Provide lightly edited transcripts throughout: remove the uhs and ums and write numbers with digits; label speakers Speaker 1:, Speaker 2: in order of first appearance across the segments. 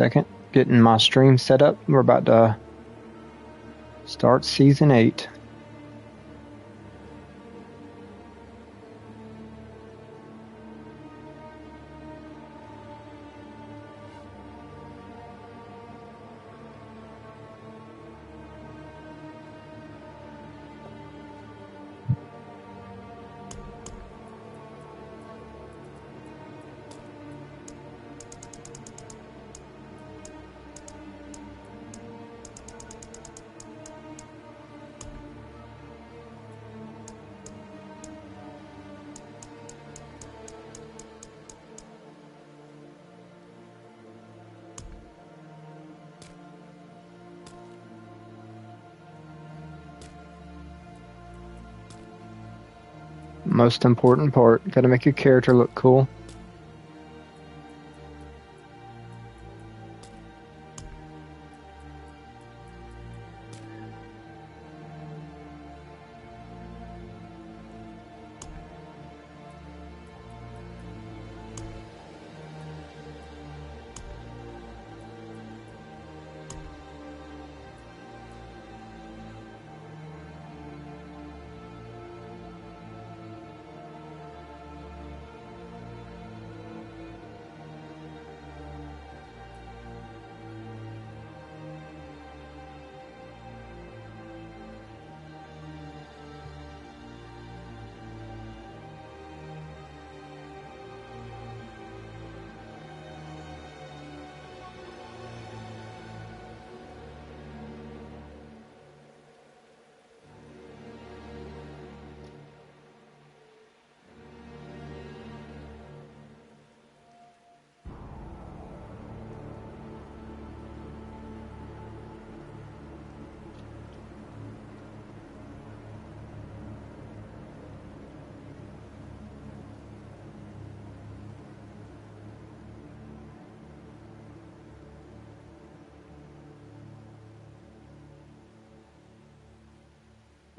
Speaker 1: Second, getting my stream set up. We're about to start season 8. Most important part, gotta make your character look cool.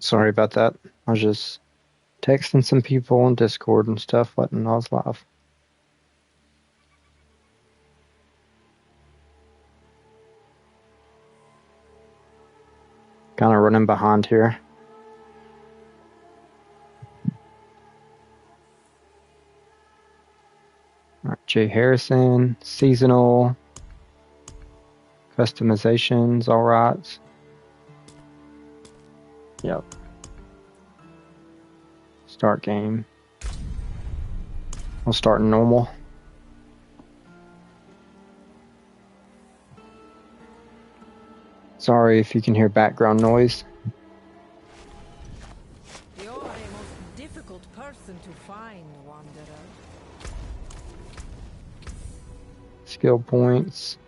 Speaker 1: Sorry about that. I was just texting some people on Discord and stuff, letting I was live. Kind of running behind here. All right, Jay Harrison, seasonal, customizations, all right. Yep. Start game. I'll start normal. Sorry if you can hear background noise.
Speaker 2: You're a most difficult person to find, Wanderer.
Speaker 1: Skill points.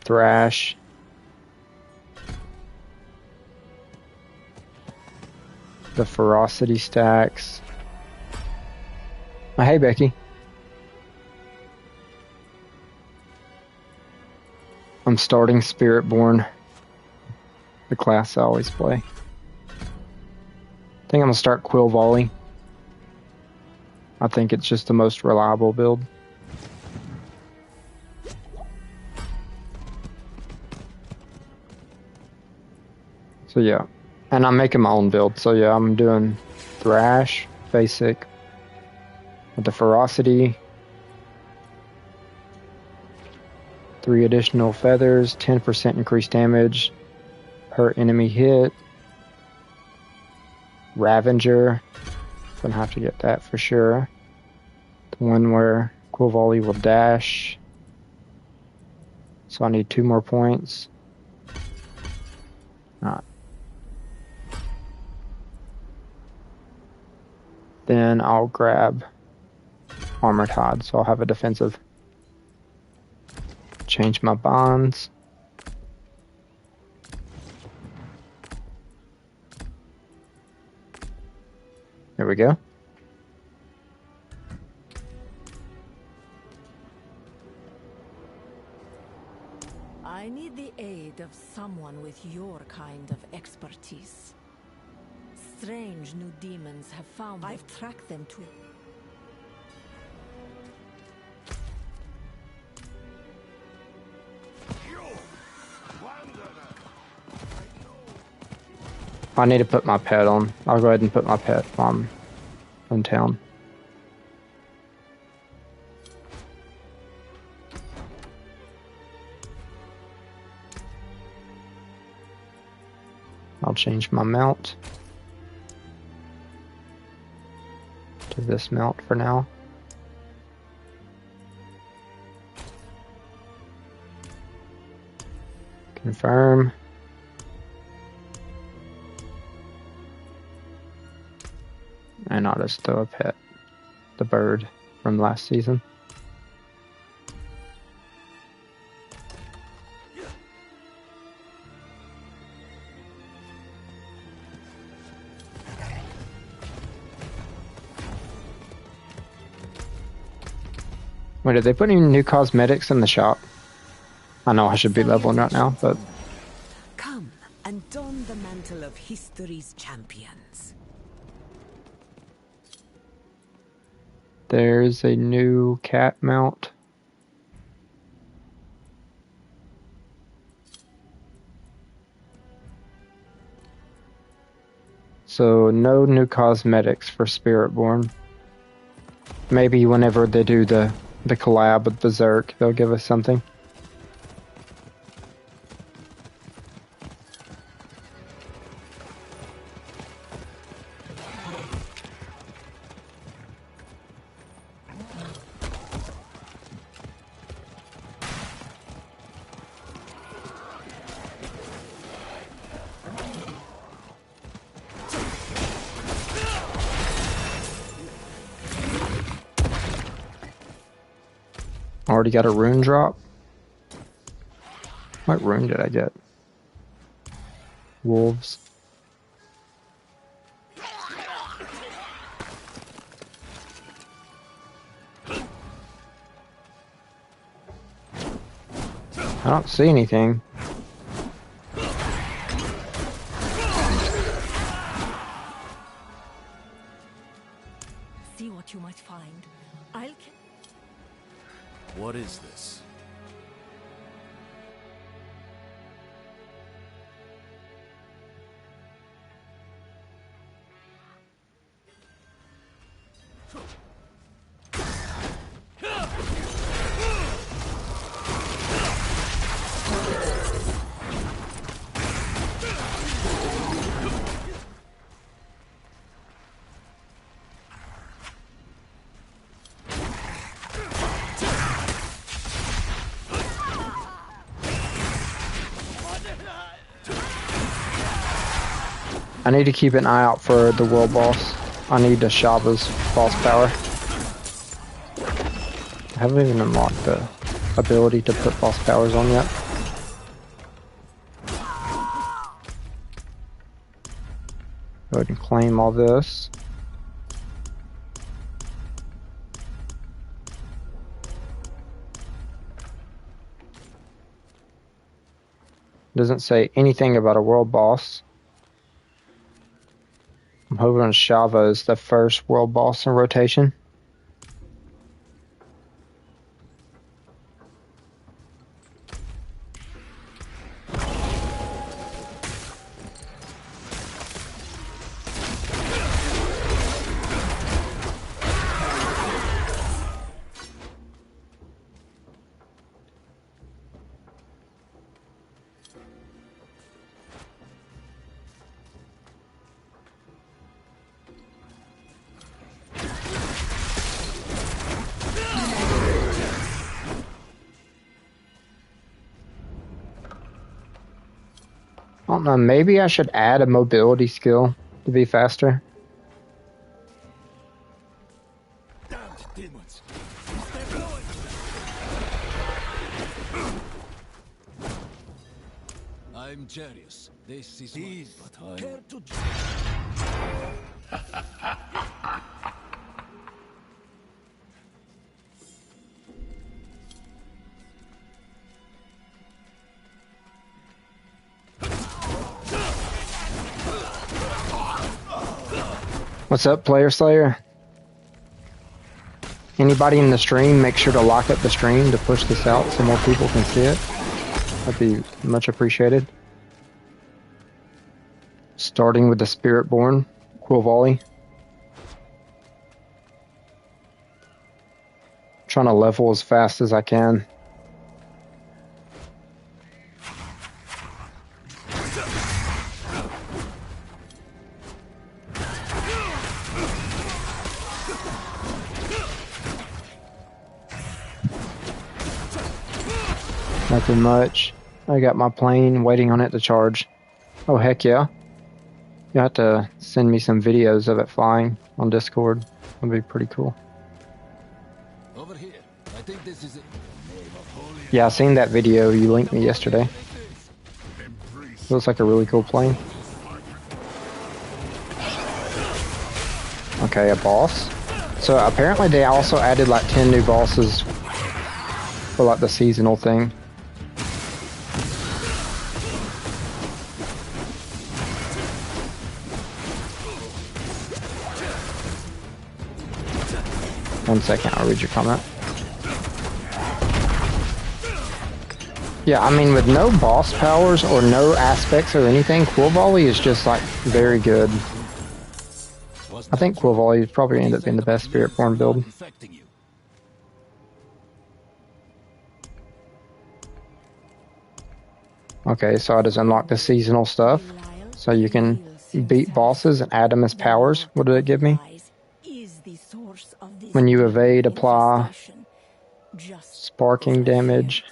Speaker 1: Thrash. The ferocity stacks. Oh, hey, Becky. I'm starting Spiritborn, the class I always play. I think I'm gonna start Quill Volley. I think it's just the most reliable build. So yeah, and I'm making my own build. So yeah, I'm doing Thrash, basic, with the ferocity. 3 additional feathers, 10% increased damage per enemy hit. Ravager, gonna have to get that for sure. The one where Quill Volley will dash. So I need 2 more points. Alright. Then I'll grab Armored Hide, so I'll have a defensive. Change my bonds. There we go.
Speaker 2: I need the aid of someone with your kind of expertise. Strange new demons have found. I've tracked them to.
Speaker 1: I need to put my pet on. I'll go ahead and put my pet on in town. I'll change my mount to this mount for now. Confirm. And I'll just throw a pet, the bird from last season. Wait, did they put any new cosmetics in the shop? I know I should be leveling right now, but...
Speaker 3: Come and don the mantle of history's champions.
Speaker 1: There's a new cat mount. So, no new cosmetics for Spiritborn. Maybe whenever they do the collab with Berserk, they'll give us something. Already got a rune drop. What rune did I get? Wolves. I don't see anything.
Speaker 2: See what you might find.
Speaker 4: What is this?
Speaker 1: I need to keep an eye out for the world boss. I need the Shava's boss power. I haven't even unlocked the ability to put boss powers on yet. Go ahead and claim all this. Doesn't say anything about a world boss. I'm hoping Shava is the first world boss in rotation. I don't know, maybe I should add a mobility skill to be faster.
Speaker 4: Demons. I'm Jarius. This is but I care to.
Speaker 1: What's up, Player Slayer? Anybody in the stream, make sure to lock up the stream to push this out so more people can see it. That'd be much appreciated. Starting with the Spiritborn, Quill Volley. Trying to level as fast as I can. Nothing much. I got my plane waiting on it to charge. Oh, heck yeah. You have to send me some videos of it flying on Discord. That'd be pretty cool.
Speaker 4: Over here. I think this is it.
Speaker 1: Yeah, I seen that video you linked me yesterday. It looks like a really cool plane. Okay, a boss. So apparently they also added like 10 new bosses for like the seasonal thing. One second, I'll read your comment. Yeah, I mean, with no boss powers or no aspects or anything, Quill Volley is just like very good. I think Quill Volley is probably end up being the best Spiritborn build. Okay, so I just unlock the seasonal stuff, so you can beat bosses and add them as powers. What did it give me? When you evade, apply sparking damage.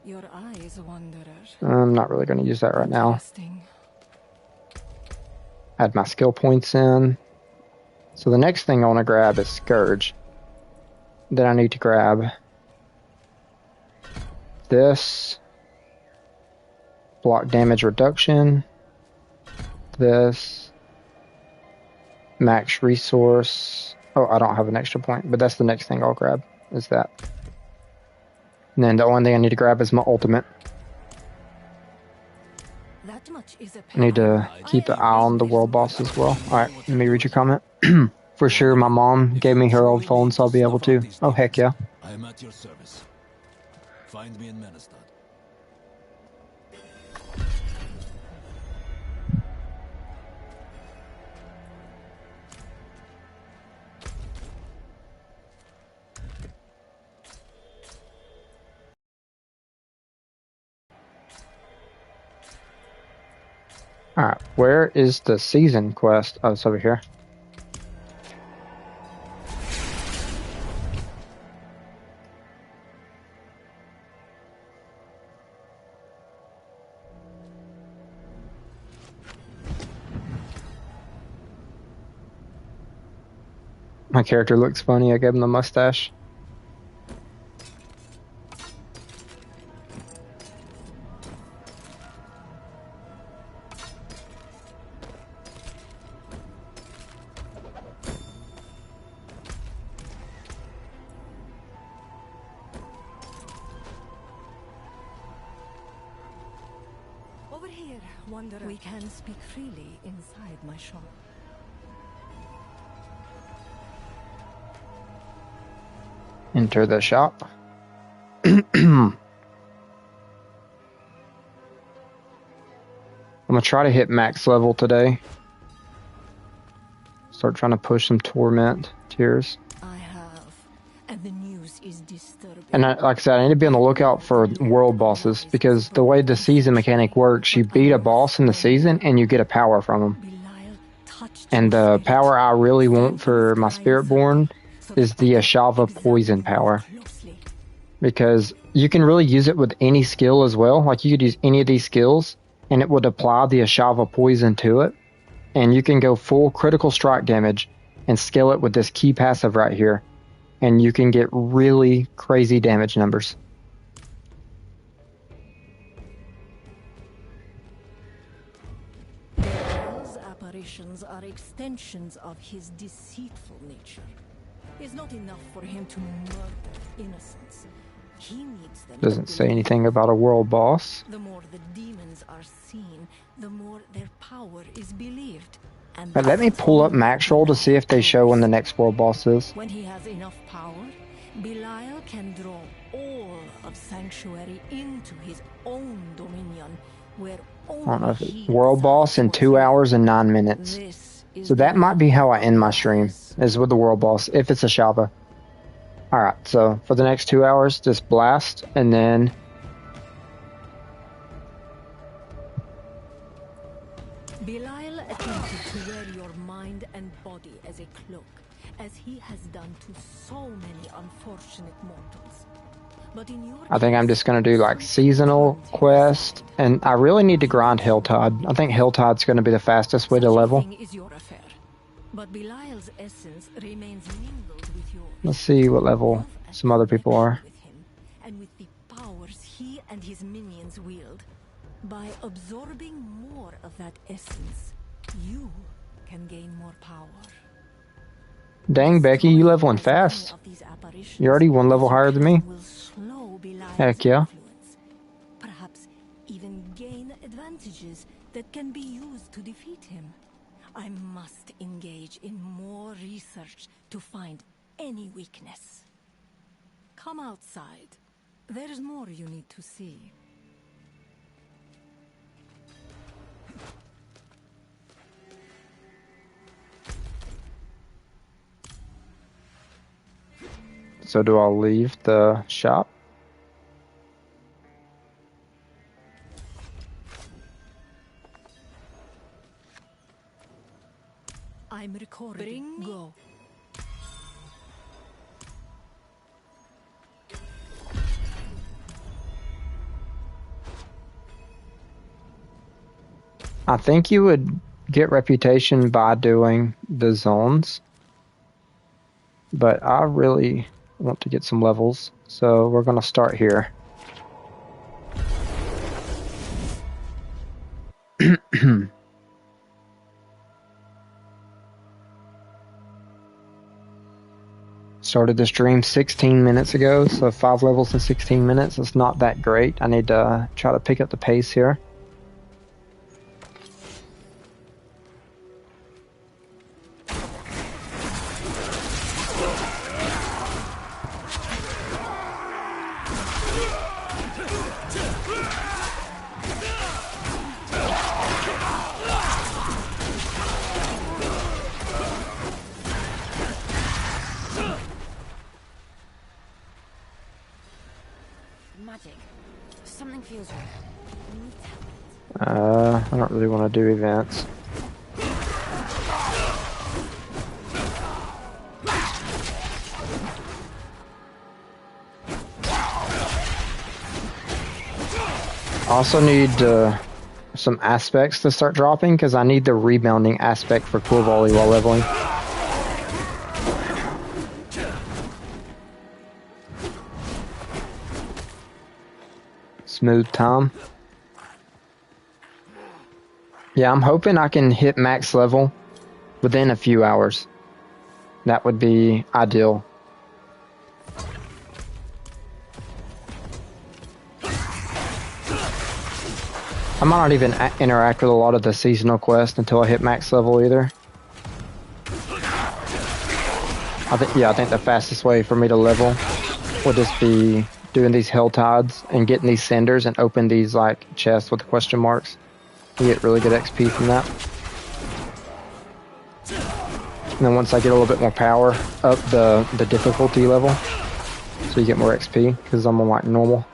Speaker 2: Your eyes, wanderer.
Speaker 1: I'm not really going to use that right now. Add my skill points in. So the next thing I want to grab is Scourge. Then I need to grab this. Block damage reduction. This. Max resource. Oh, I don't have an extra point, but that's the next thing I'll grab, is that. And then the only thing I need to grab is my ultimate. I need to keep an eye on the world boss as well. Alright, let me read your comment. For sure, my mom gave me her old phone, so I'll be able to. Oh, heck yeah.
Speaker 4: I am at your service. Find me in Menestad.
Speaker 1: Alright, where is the season quest? Oh, it's over here. My character looks funny. I gave him the mustache.
Speaker 2: Over here, wanderer. We can speak freely inside my shop.
Speaker 1: Enter the shop. I'm gonna try to hit max level today. Start trying to push some torment tiers.
Speaker 2: I have, and the news is disturbing.
Speaker 1: And like I said, I need to be on the lookout for world bosses, because the way the season mechanic works, you beat a boss in the season and you get a power from them. And the power I really want for my Spiritborn is the Ashava poison power, because you can really use it with any skill as well. Like, you could use any of these skills and it would apply the Ashava poison to it, and you can go full critical strike damage and scale it with this key passive right here, and you can get really crazy damage numbers.
Speaker 2: Those apparitions are extensions of his deceitful nature. It's not enough for him to murder innocents. He needs them.
Speaker 1: Doesn't say anything about a world boss.
Speaker 2: The more the demons are seen, the more their power is believed. And
Speaker 1: But let me pull up Max Roll to see if they show when the next world boss is.
Speaker 2: when he has enough power, Belial can draw all of Sanctuary into his own dominion, where
Speaker 1: I don't know if
Speaker 2: only
Speaker 1: it's
Speaker 2: he
Speaker 1: world boss in
Speaker 2: decides
Speaker 1: 2
Speaker 2: what's
Speaker 1: hours and 9 minutes.
Speaker 2: This is
Speaker 1: So that
Speaker 2: the
Speaker 1: might be how I
Speaker 2: level
Speaker 1: end my
Speaker 2: of
Speaker 1: stream,
Speaker 2: darkness.
Speaker 1: is with the world boss, if it's a Shava. Alright, so for the next 2 hours, just blast, and then...
Speaker 2: Belial attempted to wear your mind and body as a cloak, as he has done to so many unfortunate mortals. But in your
Speaker 1: I think I'm
Speaker 2: case,
Speaker 1: just going to do like
Speaker 2: something
Speaker 1: seasonal
Speaker 2: turned him
Speaker 1: quest,
Speaker 2: aside.
Speaker 1: and I really need to grind Hilltide. I think Hilltide's going to be the fastest way
Speaker 2: Such
Speaker 1: to
Speaker 2: a
Speaker 1: level.
Speaker 2: thing is your affair, but Belial's essence remains mingled with yours.
Speaker 1: Let's see what level
Speaker 2: You've a
Speaker 1: some other people
Speaker 2: connection
Speaker 1: are.
Speaker 2: with him, and with the powers he and his minions wield. By absorbing more of that essence, you can gain more power.
Speaker 1: Dang, Becky, you leveling
Speaker 2: Destroying as many
Speaker 1: fast.
Speaker 2: of these apparitions
Speaker 1: You're already one
Speaker 2: as
Speaker 1: level
Speaker 2: you
Speaker 1: higher than me.
Speaker 2: can will slow Belial's
Speaker 1: Heck yeah.
Speaker 2: influence. Perhaps even gain advantages that can be used to defeat him. I must engage in more research to find any weakness. Come outside. There's more you need to see.
Speaker 1: So do I leave the shop?
Speaker 2: I'm recording. Go.
Speaker 1: I think you would get reputation by doing the zones, but I really want to get some levels, so we're going to start here. Started the stream 16 minutes ago, so 5 levels in 16 minutes. It's not that great. I need to try to pick up the pace here.
Speaker 5: Magic. Something feels right.
Speaker 1: I don't really want to do events. I also need some aspects to start dropping, because I need the rebounding aspect for Quill Volley while leveling. Smooth time. Yeah, I'm hoping I can hit max level within a few hours. That would be ideal. I might not even interact with a lot of the seasonal quests until I hit max level either. I think the fastest way for me to level would just be doing these hell tides and getting these cinders and open these like chests with the question marks. You get really good XP from that. And then once I get a little bit more power, up the difficulty level, so you get more XP, because I'm on like normal.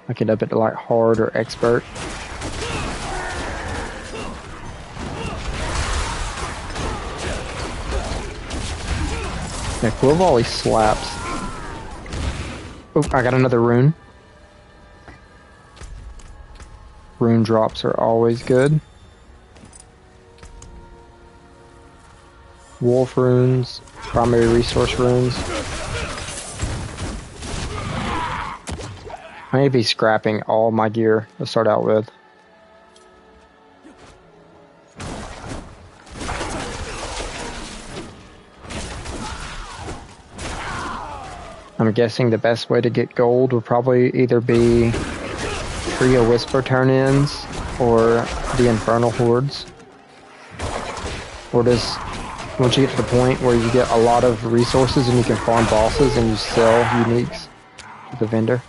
Speaker 1: I can up it to like hard or expert. Yeah, Quill Volley slaps. Oh, I got another rune. Rune drops are always good. Wolf runes, primary resource runes. I need to be scrapping all my gear to start out with. I'm guessing the best way to get gold would probably either be Trio Whisper turn-ins or the Infernal Hordes. Or just, once you get to the point where you get a lot of resources and you can farm bosses and you sell uniques to the vendor.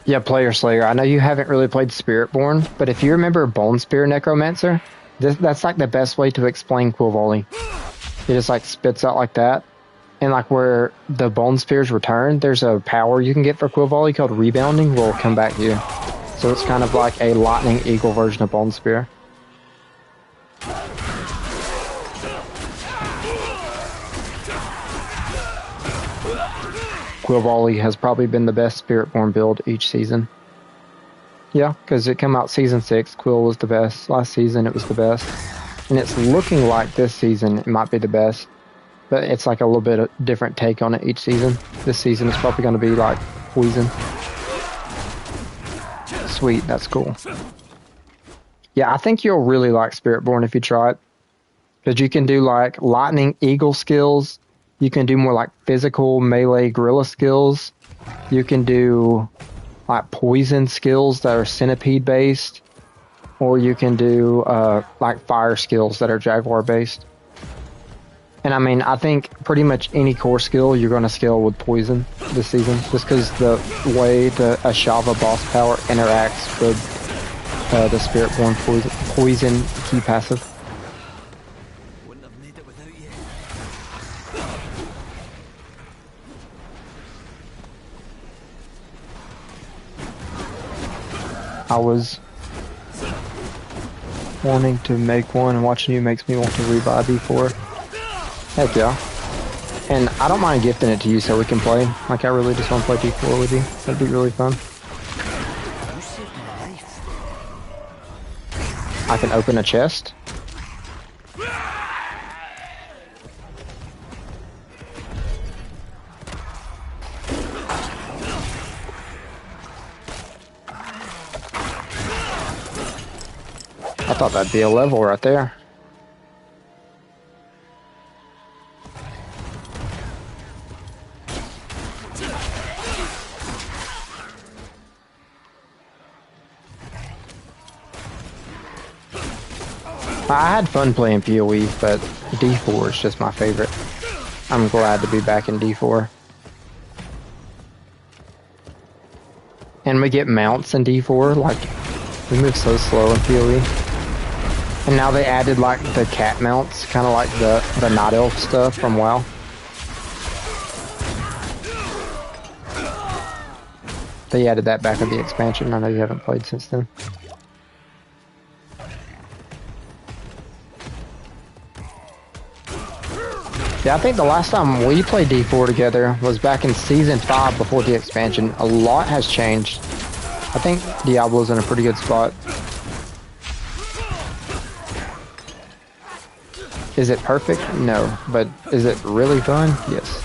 Speaker 1: Yeah, Player Slayer. I know you haven't really played Spiritborn, but if you remember Bone Spear Necromancer, that's like the best way to explain Quill Volley. It just like spits out like that. And like where the Bone Spears return, there's a power you can get for Quill Volley called Rebounding will come back to you. So it's kind of like a Lightning Eagle version of Bone Spear. Quill Volley has probably been the best Spiritborn build each season. Yeah, because it came out season 6. Quill was the best. Last season it was the best. And it's looking like this season it might be the best. But it's like a little bit of different take on it each season. This season is probably going to be like Poison. Sweet, that's cool. Yeah, I think you'll really like Spiritborn if you try it. Because you can do like Lightning Eagle skills. You can do more like physical melee gorilla skills. You can do like poison skills that are centipede based. Or you can do like fire skills that are jaguar based. And I mean, I think pretty much any core skill you're going to scale with poison this season. Just because the way the Ashava boss power interacts with the Spiritborn poison key passive. I was wanting to make one, and watching you makes me want to rebuy D4. Heck yeah. And I don't mind gifting it to you so we can play. Like, I really just want to play D4 with you. That'd be really fun. I can open a chest. I thought that'd be a level right there. I had fun playing PoE, but D4 is just my favorite. I'm glad to be back in D4. And we get mounts in D4, like, we move so slow in PoE. And now they added like the cat mounts, kind of like the Night Elf stuff from WoW. They added that back in the expansion. I know you haven't played since then. Yeah, I think the last time we played D4 together was back in Season 5 before the expansion. A lot has changed. I think Diablo's in a pretty good spot. Is it perfect? No. But is it really fun? Yes.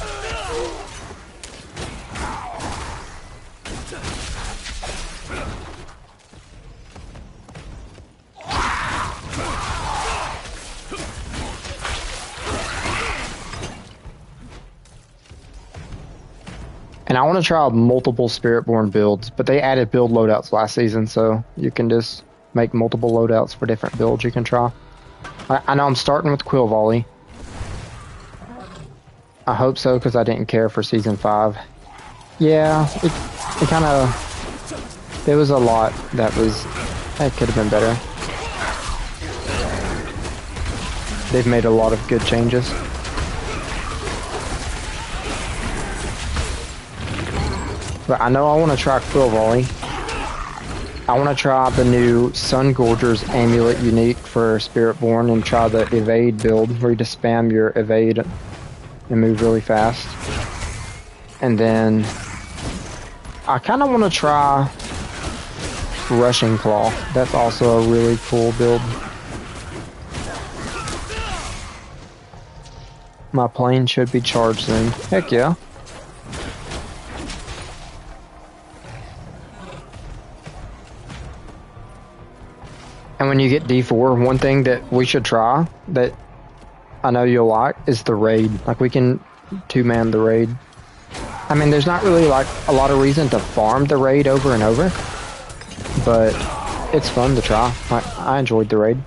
Speaker 1: And I want to try multiple Spiritborn builds, but they added build loadouts last season, so you can just make multiple loadouts for different builds you can try. I know I'm starting with Quill Volley. I hope so, because I didn't care for Season 5. Yeah, it kind of... There was a lot that was... It could have been better. They've made a lot of good changes. But I know I want to try Quill Volley. I want to try the new Sun Gorger's Amulet unique for Spiritborn and try the evade build where you just spam your evade and move really fast. And then I kind of want to try Rushing Claw. That's also a really cool build. My plane should be charged soon. Heck yeah. And when you get D4, one thing that we should try that I know you'll like is the raid. Like, we can two-man the raid. I mean, there's not really like a lot of reason to farm the raid over and over, but it's fun to try. I enjoyed the raid.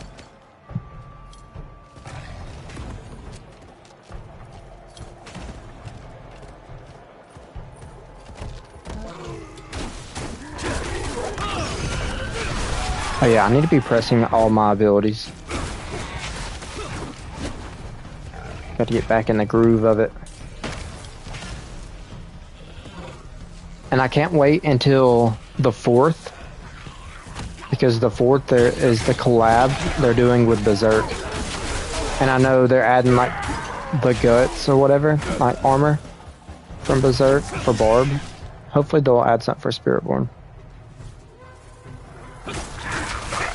Speaker 1: Oh yeah, I need to be pressing all my abilities. Got to get back in the groove of it. And I can't wait until the 4th, because the 4th there is the collab they're doing with Berserk. And I know they're adding like the guts or whatever, like armor from Berserk for Barb. Hopefully they'll add something for Spiritborn.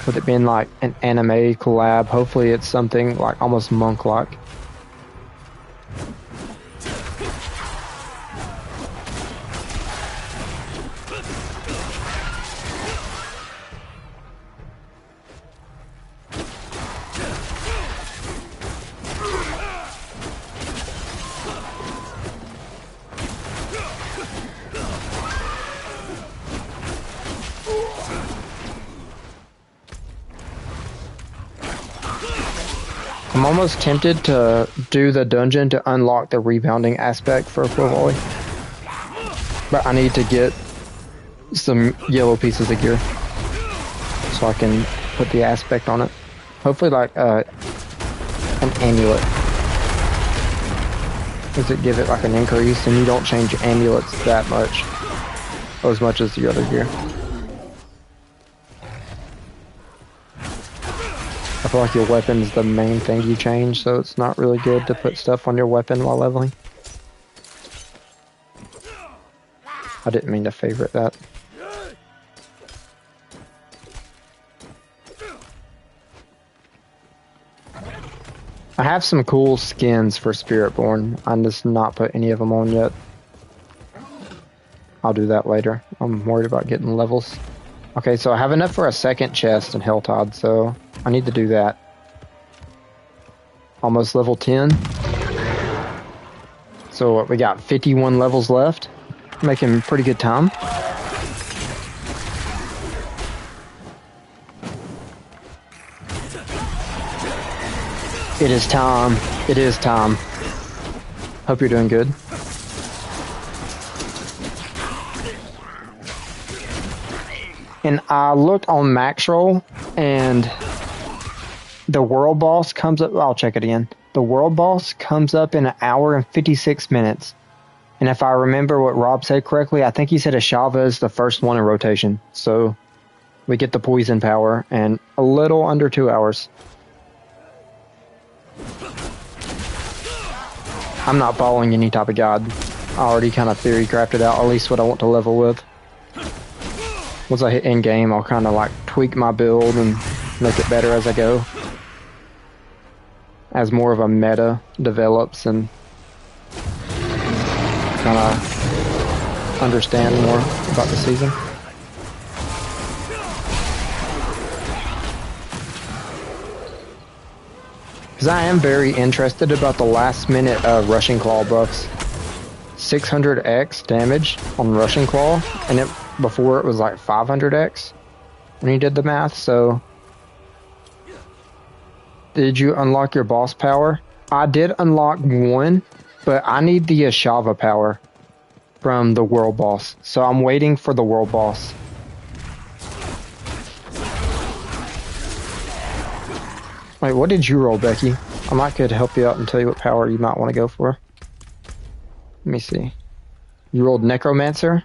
Speaker 1: With it being like an anime collab, hopefully it's something like almost monk-like. I'm almost tempted to do the dungeon to unlock the rebounding aspect for Quill Volley. But I need to get some yellow pieces of gear so I can put the aspect on it. Hopefully like an amulet. Does it give it like an increase, and you don't change amulets that much, or as much as the other gear. I feel like your weapon's the main thing you change, so it's not really good to put stuff on your weapon while leveling. I didn't mean to favorite that. I have some cool skins for Spiritborn. I'm just not put any of them on yet. I'll do that later. I'm worried about getting levels. Okay, so I have enough for a second chest in Helltide, so I need to do that. Almost level 10. So what, we got 51 levels left. Making pretty good time. It is time. It is time. Hope you're doing good. And I looked on Maxroll, and the world boss comes up. I'll check it again. The world boss comes up in 1 hour and 56 minutes. And if I remember what Rob said correctly, I think he said Ashava is the first one in rotation. So we get the poison power in a little under 2 hours. I'm not following any type of guide. I already kind of theory crafted out at least what I want to level with. Once I hit end game, I'll kind of like tweak my build and make it better as I go. As more of a meta develops and kind of understand more about the season. Because I am very interested about the last minute Rushing Claw buffs. 600x damage on Rushing Claw, and it before it was like 500x when you did the math. So did you unlock your boss power? I did unlock one, but I need the Ashava power from the world boss. So I'm waiting for the world boss. Wait, what did you roll, Becky? I might could help you out and tell you what power you might want to go for. Let me see. You rolled Necromancer?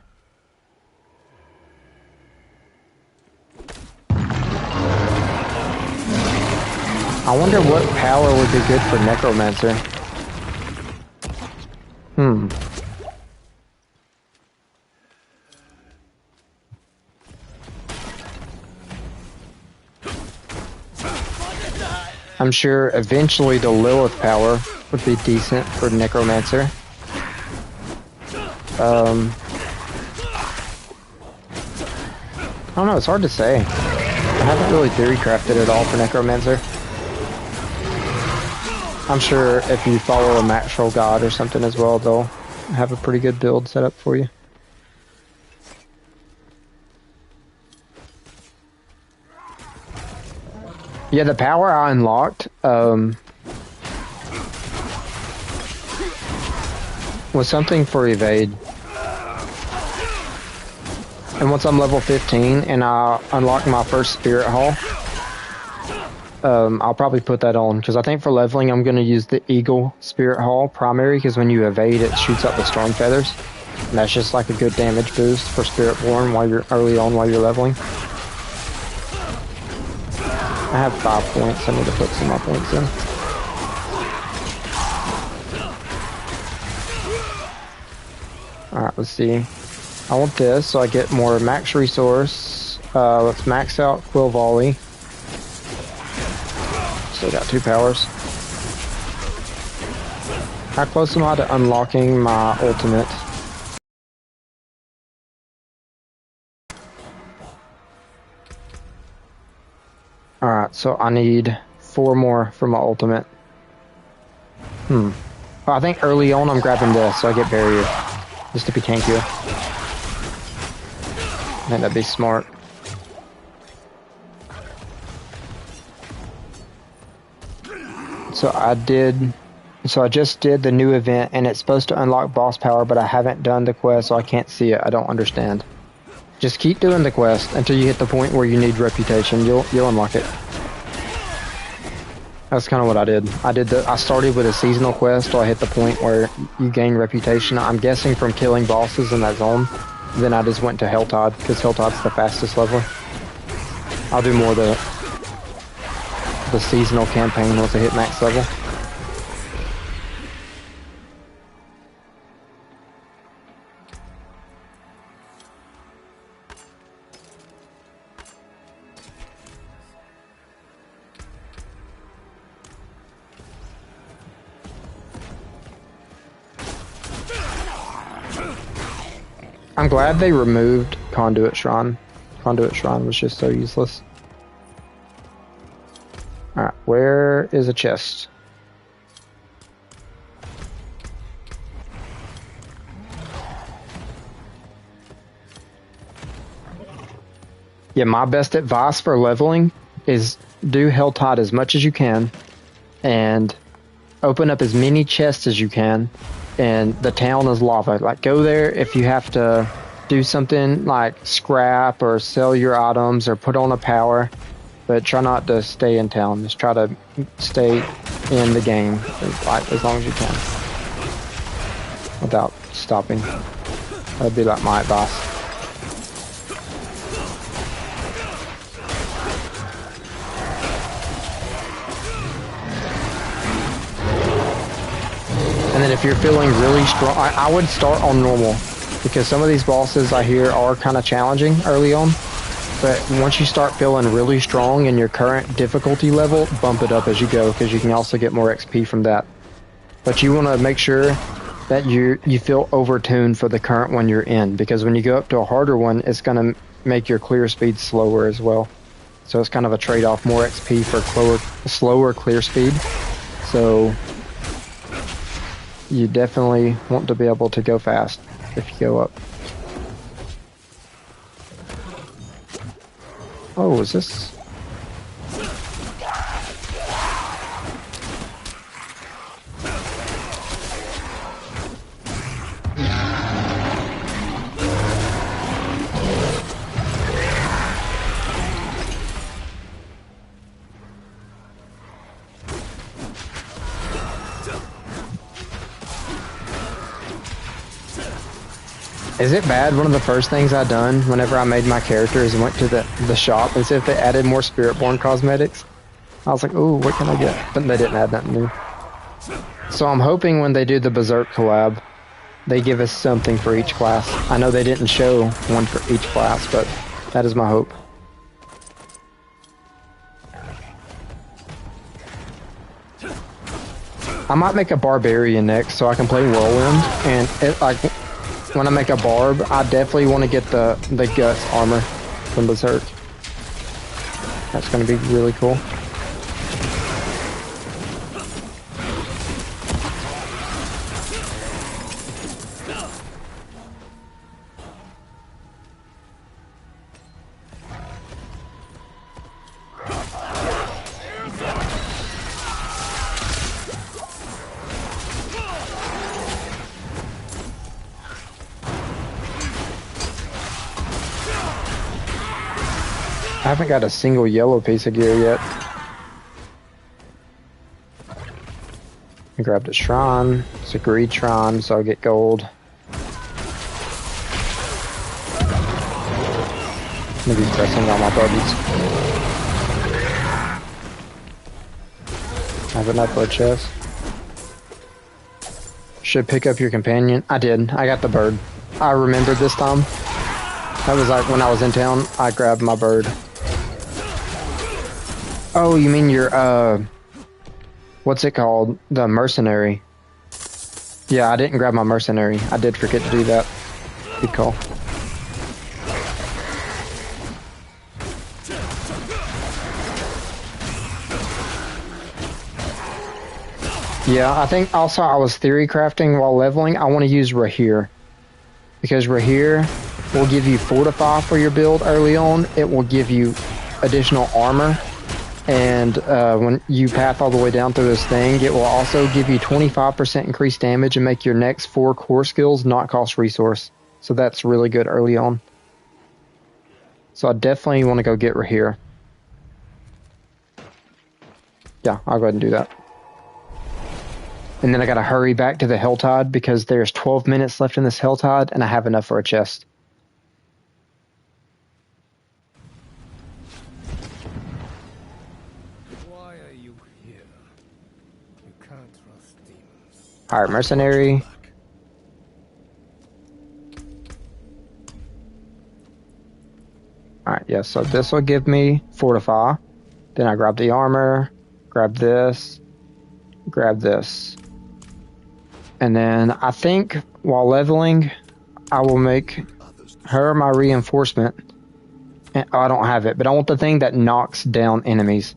Speaker 1: I wonder what power would be good for Necromancer. I'm sure eventually the Lilith power would be decent for Necromancer. I don't know, it's hard to say. I haven't really theory crafted at all for Necromancer. I'm sure if you follow a Maxroll God or something as well, they'll have a pretty good build set up for you. Yeah, the power I unlocked was something for evade. And once I'm level 15 and I unlock my first spirit hall, I'll probably put that on, because I think for leveling I'm going to use the Eagle Spirit Hall primary, because when you evade it shoots up the Storm Feathers, and that's just like a good damage boost for Spiritborn while you're early on while you're leveling. I have 5 points, I need to put some more points in. Alright, let's see. I want this so I get more max resource. Let's max out Quill Volley. Still got 2 powers. How close am I to unlocking my ultimate? Alright, so I need 4 more for my ultimate. Well, I think early on I'm grabbing this so I get barrier. Just to be tankier. I think that'd be smart. So I just did the new event, and it's supposed to unlock boss power, but I haven't done the quest, so I can't see it. I don't understand. Just keep doing the quest until you hit the point where you need reputation. You'll unlock it. That's kind of what I did. I started with a seasonal quest till I hit the point where you gain reputation. I'm guessing from killing bosses in that zone. Then I just went to Helltide, because Helltide's the fastest leveler. I'll do more of the seasonal campaign once I hit max level. I'm glad they removed Conduit Shrine. Conduit Shrine was just so useless. Alright, where is a chest? Yeah, my best advice for leveling is do Helltide as much as you can and open up as many chests as you can, and the town is lava. Like, go there if you have to do something like scrap or sell your items or put on a power, but try not to stay in town. Just try to stay in the game as long as you can without stopping. That'd be like my advice. And then if you're feeling really strong, I would start on normal, because some of these bosses I hear are kind of challenging early on. But once you start feeling really strong in your current difficulty level, bump it up as you go, because you can also get more XP from that. But you want to make sure that you feel overtuned for the current one you're in, because when you go up to a harder one, it's going to make your clear speed slower as well. So it's kind of a trade-off, more XP for slower clear speed. So you definitely want to be able to go fast if you go up. Oh, is this? Is it bad? One of the first things I done whenever I made my character is went to the shop and see if they added more Spiritborn cosmetics. I was like, ooh, what can I get? But they didn't add nothing new. So I'm hoping when they do the Berserk collab, they give us something for each class. I know they didn't show one for each class, but that is my hope. I might make a Barbarian next so I can play Whirlwind, and when I make a Barb, I definitely want to get the Guts armor from Berserk. That's going to be really cool. haven't got a single yellow piece of gear yet. I grabbed a shrine. It's a greed shrine, so I'll get gold. I'm gonna be pressing all my buttons. I have enough for a chest. Should pick up your companion. I did. I got the bird. I remembered this time. That was like when I was in town, I grabbed my bird. Oh, you mean your, what's it called? The mercenary. Yeah, I didn't grab my mercenary. I did forget to do that. Good call. Yeah, I think also I was theory crafting while leveling. I want to use Rahir. Because Rahir will give you Fortify for your build early on. It will give you additional armor. And when you path all the way down through this thing, it will also give you 25% increased damage and make your next 4 core skills not cost resource. So that's really good early on. So I definitely want to go get Rahir. Yeah, I'll go ahead and do that. And then I gotta hurry back to the Helltide because there's 12 minutes left in this Helltide and I have enough for a chest.
Speaker 4: Why are you here? You can't trust demons.
Speaker 1: Alright, mercenary. Alright, yeah, so this will give me Fortify. Then I grab the armor, grab this, grab this. And then I think while leveling, I will make her my reinforcement. And, oh, I don't have it, but I want the thing that knocks down enemies.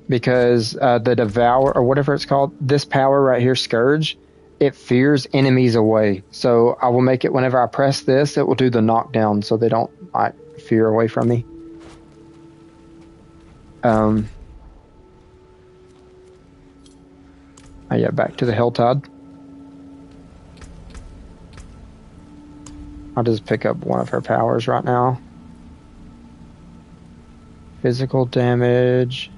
Speaker 1: Because the Devour, or whatever it's called, this power right here, Scourge, it fears enemies away. So I will make it whenever I press this, it will do the knockdown so they don't like fear away from me. Oh yeah, back to the Helltide. I'll just pick up one of her powers right now. Physical damage.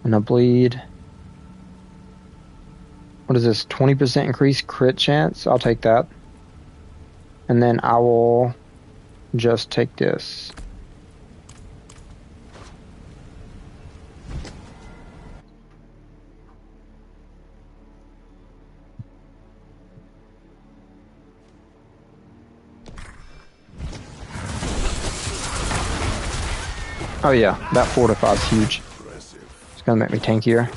Speaker 1: And a bleed. What is this? 20% increased crit chance? I'll take that. And then I will just take this. Oh yeah, that Fortify is huge. It's gonna make me tankier.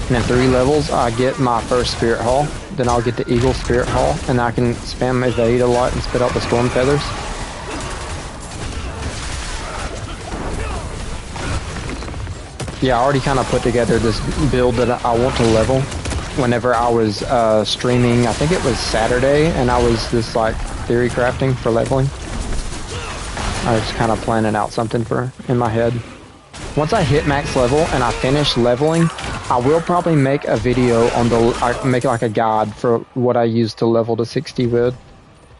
Speaker 1: And in 3 levels, I get my first Spirit Hall. Then I'll get the Eagle Spirit Hall, and I can spam Evade a lot and spit out the Storm Feathers. Yeah, I already kind of put together this build that I want to level. Whenever I was streaming, I think it was Saturday, and I was just like theory crafting for leveling. I was kind of planning out something in my head. Once I hit max level and I finish leveling, I will probably make a video on make like a guide for what I use to level to 60 with,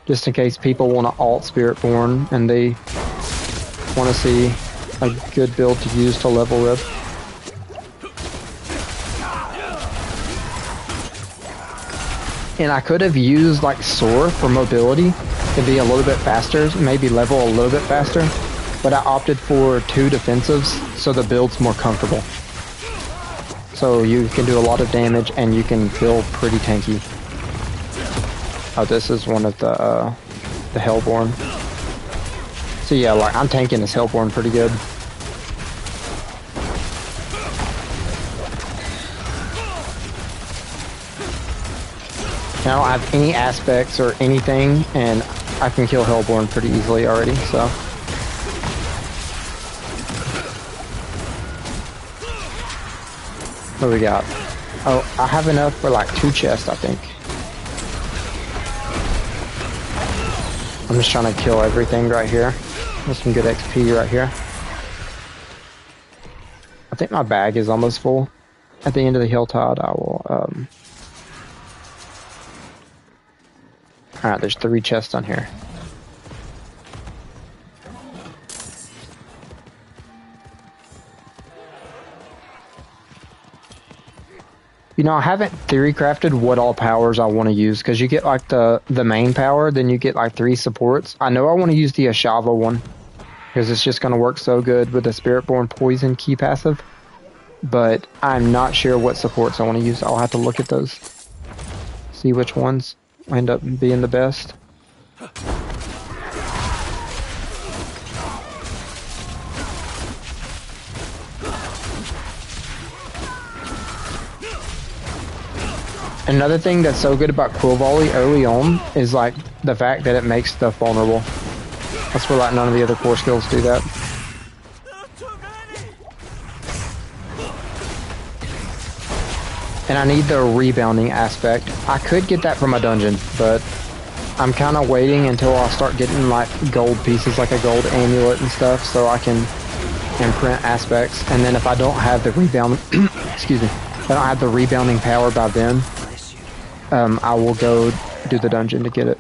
Speaker 1: just in case people want to alt Spiritborn and they want to see a good build to use to level with. And I could have used like Soar for mobility to be a little bit faster, maybe level a little bit faster, but I opted for 2 defensives so the build's more comfortable. So you can do a lot of damage and you can feel pretty tanky. Oh, this is one of the Hellborn. So yeah, like I'm tanking this Hellborn pretty good. I don't have any aspects or anything, and I can kill Hellborn pretty easily already, so. What do we got? Oh, I have enough for like 2 chests, I think. I'm just trying to kill everything right here. There's some good XP right here. I think my bag is almost full. At the end of the Helltide, I will, Alright, there's 3 chests on here. You know, I haven't theory crafted what all powers I want to use, because you get like the main power, then you get like 3 supports. I know I want to use the Ashava one, because it's just going to work so good with the Spiritborn Poison key passive. But I'm not sure what supports I want to use. I'll have to look at those. See which ones end up being the best. Another thing that's so good about Quill Volley early on is like the fact that it makes stuff vulnerable. That's where like none of the other core skills do that. And I need the rebounding aspect. I could get that from a dungeon, but I'm kind of waiting until I start getting like gold pieces, like a gold amulet and stuff, so I can imprint aspects. And then if I don't have the rebound, excuse me, if I don't have the rebounding power by then, I will go do the dungeon to get it.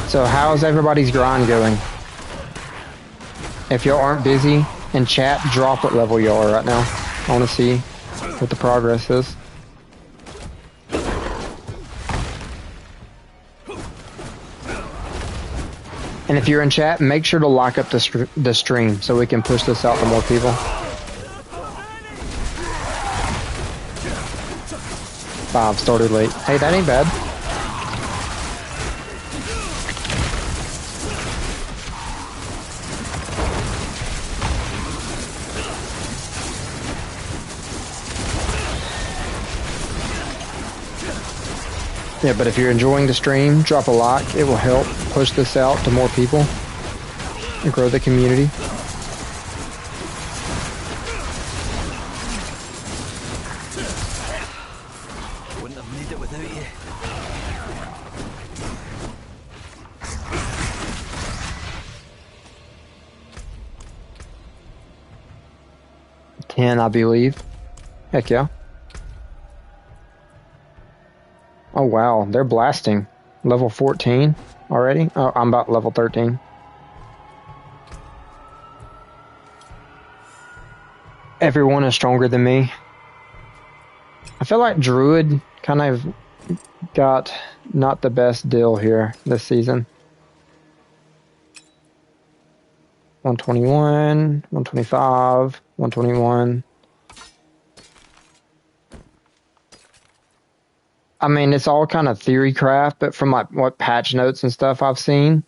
Speaker 1: So how's everybody's grind going? If y'all aren't busy in chat, drop what level y'all are right now. I want to see what the progress is. And if you're in chat, make sure to lock up the stream so we can push this out to more people. Bob started late. Hey, that ain't bad. Yeah, but if you're enjoying the stream, drop a like. It will help push this out to more people and grow the community.
Speaker 6: Wouldn't have made it without you.
Speaker 1: Ten, I believe. Heck yeah. Oh wow, they're blasting. Level 14 already? Oh, I'm about level 13. Everyone is stronger than me. I feel like Druid kind of got not the best deal here this season. 121, 125, 121. I mean, it's all kind of theory craft, but from like what patch notes and stuff I've seen,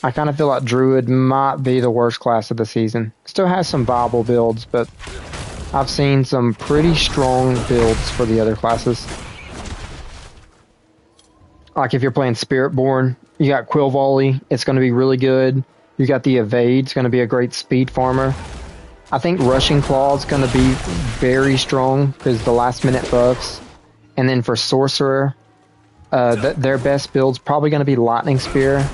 Speaker 1: I kind of feel like Druid might be the worst class of the season. Still has some viable builds, but I've seen some pretty strong builds for the other classes. Like if you're playing Spiritborn, you got Quill Volley, it's going to be really good. You got the Evade, it's going to be a great speed farmer. I think Rushing Claw is going to be very strong because the last minute buffs. And then for Sorcerer, their best build's probably going to be Lightning Spear.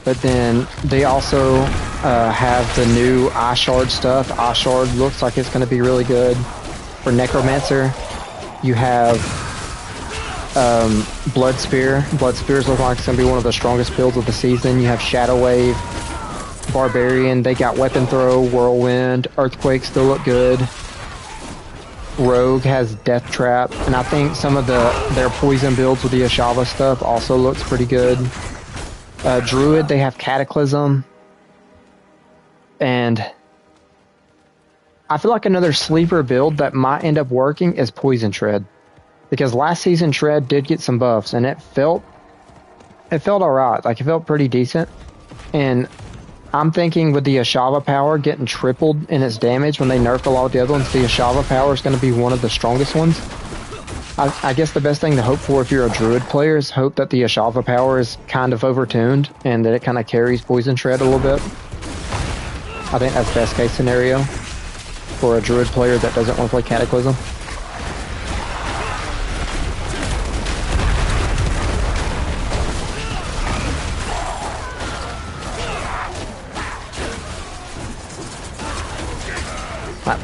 Speaker 1: But then they also have the new Eye Shard stuff. Eye Shard looks like it's going to be really good. For Necromancer, you have Blood Spear. Blood Spears look like it's going to be one of the strongest builds of the season. You have Shadow Wave, Barbarian. They got Weapon Throw, Whirlwind, Earthquake still look good. Rogue has Death Trap, and I think some of their poison builds with the Ashava stuff also looks pretty good. Druid, they have Cataclysm, and I feel like another sleeper build that might end up working is Poison Tread, because last season Tread did get some buffs, and it felt alright, like it felt pretty decent, and I'm thinking with the Ashava power getting tripled in its damage when they nerfed a lot of the other ones, the Ashava power is going to be one of the strongest ones. I guess the best thing to hope for if you're a Druid player is hope that the Ashava power is kind of overtuned and that it kind of carries Poison Tread a little bit. I think that's best case scenario for a Druid player that doesn't want to play Cataclysm.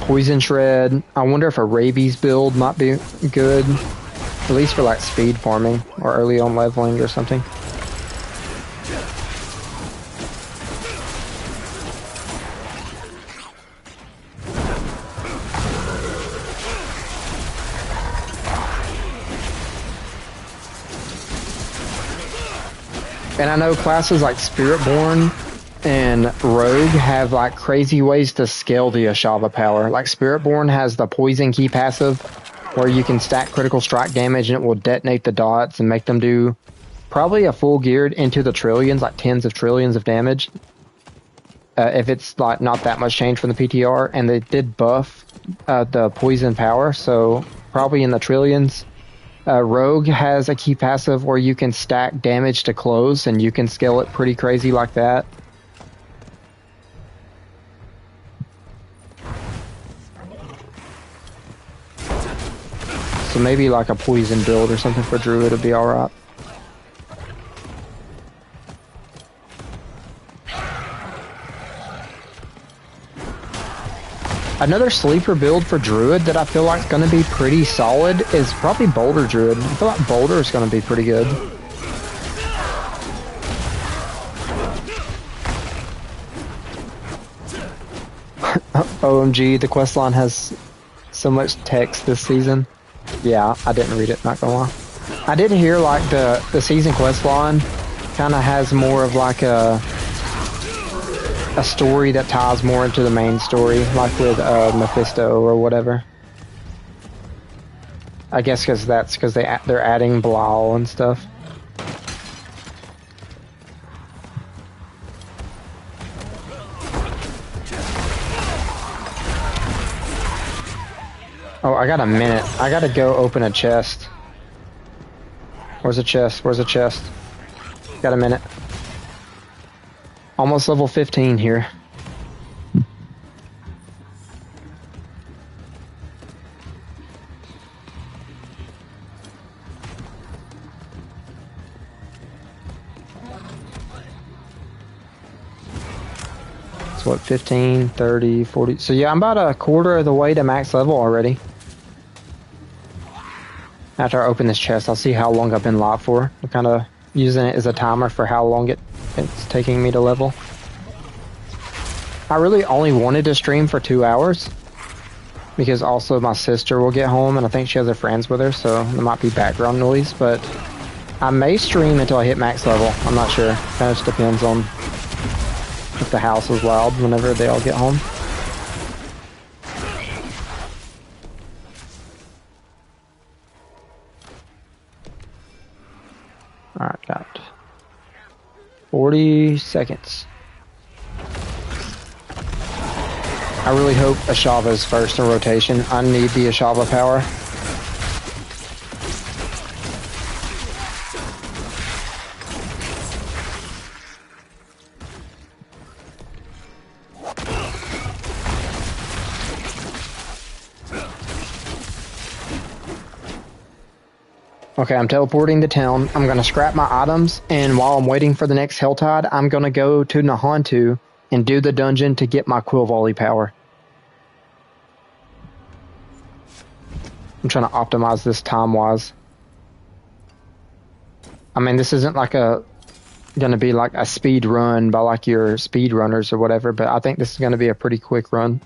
Speaker 1: Poison Shred. I wonder if a Rabies build might be good. At least for like speed farming or early on leveling or something. And I know classes like Spiritborn and Rogue have like crazy ways to scale the Ashava power. Like Spiritborn has the Poison Key passive where you can stack critical strike damage and it will detonate the dots and make them do probably a full geared into the trillions, like tens of trillions of damage. If it's like not that much change from the PTR, and they did buff the poison power, so probably in the trillions. Rogue has a key passive where you can stack damage to close, and you can scale it pretty crazy like that. So maybe like a poison build or something for Druid would be alright. Another sleeper build for Druid that I feel like is going to be pretty solid is probably Boulder Druid. I feel like Boulder is going to be pretty good. OMG, the questline has so much text this season. Yeah, I didn't read it, not gonna lie. I did hear like the season questline kind of has more of like a story that ties more into the main story, like with Mephisto or whatever. I guess because they're adding Belial and stuff. Oh, I got a minute. I gotta go open a chest. Where's the chest? Where's the chest? Got a minute. Almost level 15 here. So what, 15, 30, 40. So yeah, I'm about a quarter of the way to max level already. After I open this chest, I'll see how long I've been locked for. I'm kind of using it as a timer for how long it's taking me to level. I really only wanted to stream for 2 hours because also my sister will get home and I think she has her friends with her, so there might be background noise, but I may stream until I hit max level. I'm not sure. Kind of just depends on if the house is loud whenever they all get home. Alright, got 40 seconds. I really hope Ashava is first in rotation. I need the Ashava power. Okay, I'm teleporting to town. I'm going to scrap my items, and while I'm waiting for the next Helltide, I'm going to go to Nahantu and do the dungeon to get my Quill Volley power. I'm trying to optimize this time-wise. I mean, this isn't like going to be like a speed run by like your speed runners or whatever, but I think this is going to be a pretty quick run.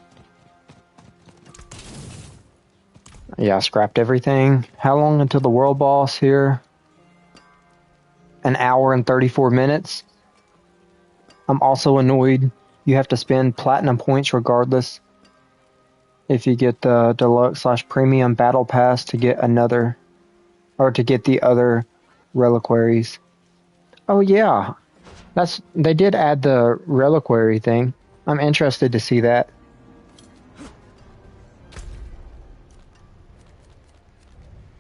Speaker 1: Yeah, I scrapped everything. How long until the world boss here? An hour and 34 minutes. I'm also annoyed. You have to spend platinum points regardless if you get the deluxe/premium battle pass to get another, or to get the other reliquaries. Oh yeah, they did add the reliquary thing. I'm interested to see that.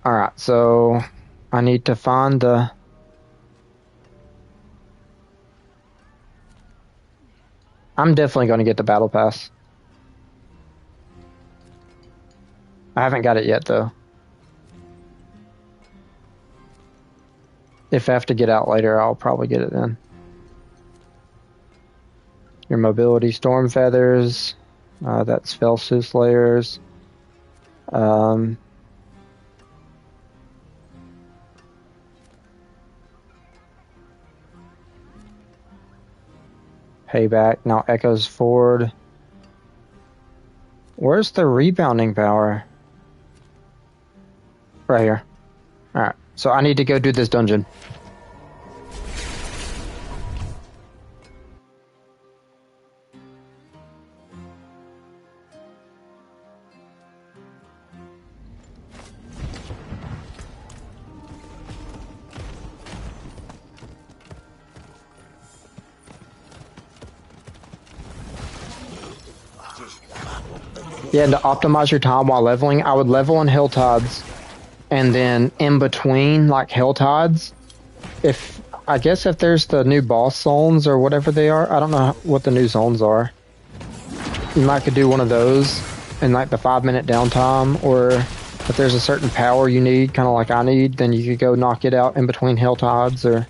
Speaker 1: Alright, so I need to find the... I'm definitely going to get the battle pass. I haven't got it yet, though. If I have to get out later, I'll probably get it then. Your mobility, storm feathers. That's Spell Soothsayers. Payback. Now Echoes Forward. Where's the rebounding power? Right here. Alright, so I need to go do this dungeon. Yeah, to optimize your time while leveling, I would level in Hilltides, and then in between, like Hilltides, I guess if there's the new boss zones or whatever they are, I don't know what the new zones are. You might could do one of those in like the 5-minute downtime, or if there's a certain power you need, kind of like I need, then you could go knock it out in between Hilltides, or...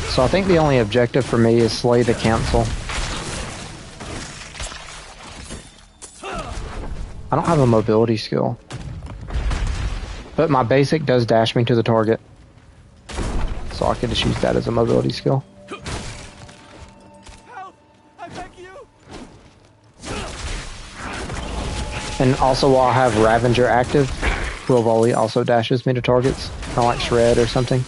Speaker 1: So I think the only objective for me is slay the council. I don't have a mobility skill. But my basic does dash me to the target. So I could just use that as a mobility skill.
Speaker 6: Help! I beg you!
Speaker 1: And also while I have Ravager active, Will Volley also dashes me to targets. Kind of like Shred or something.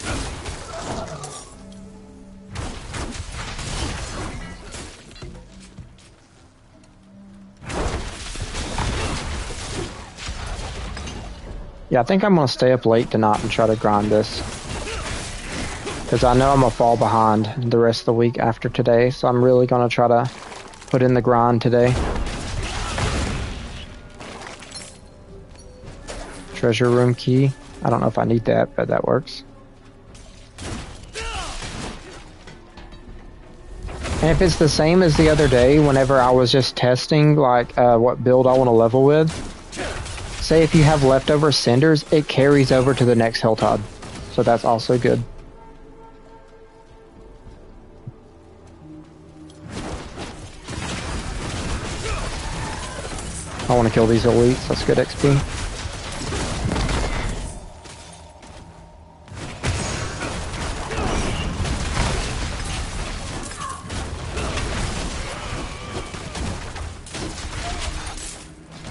Speaker 1: Yeah, I think I'm going to stay up late tonight and try to grind this. Because I know I'm going to fall behind the rest of the week after today, so I'm really going to try to put in the grind today. Treasure room key. I don't know if I need that, but that works. And if it's the same as the other day, whenever I was just testing like what build I want to level with, say if you have leftover cinders, it carries over to the next Hilltide. So that's also good. I want to kill these elites, that's good XP.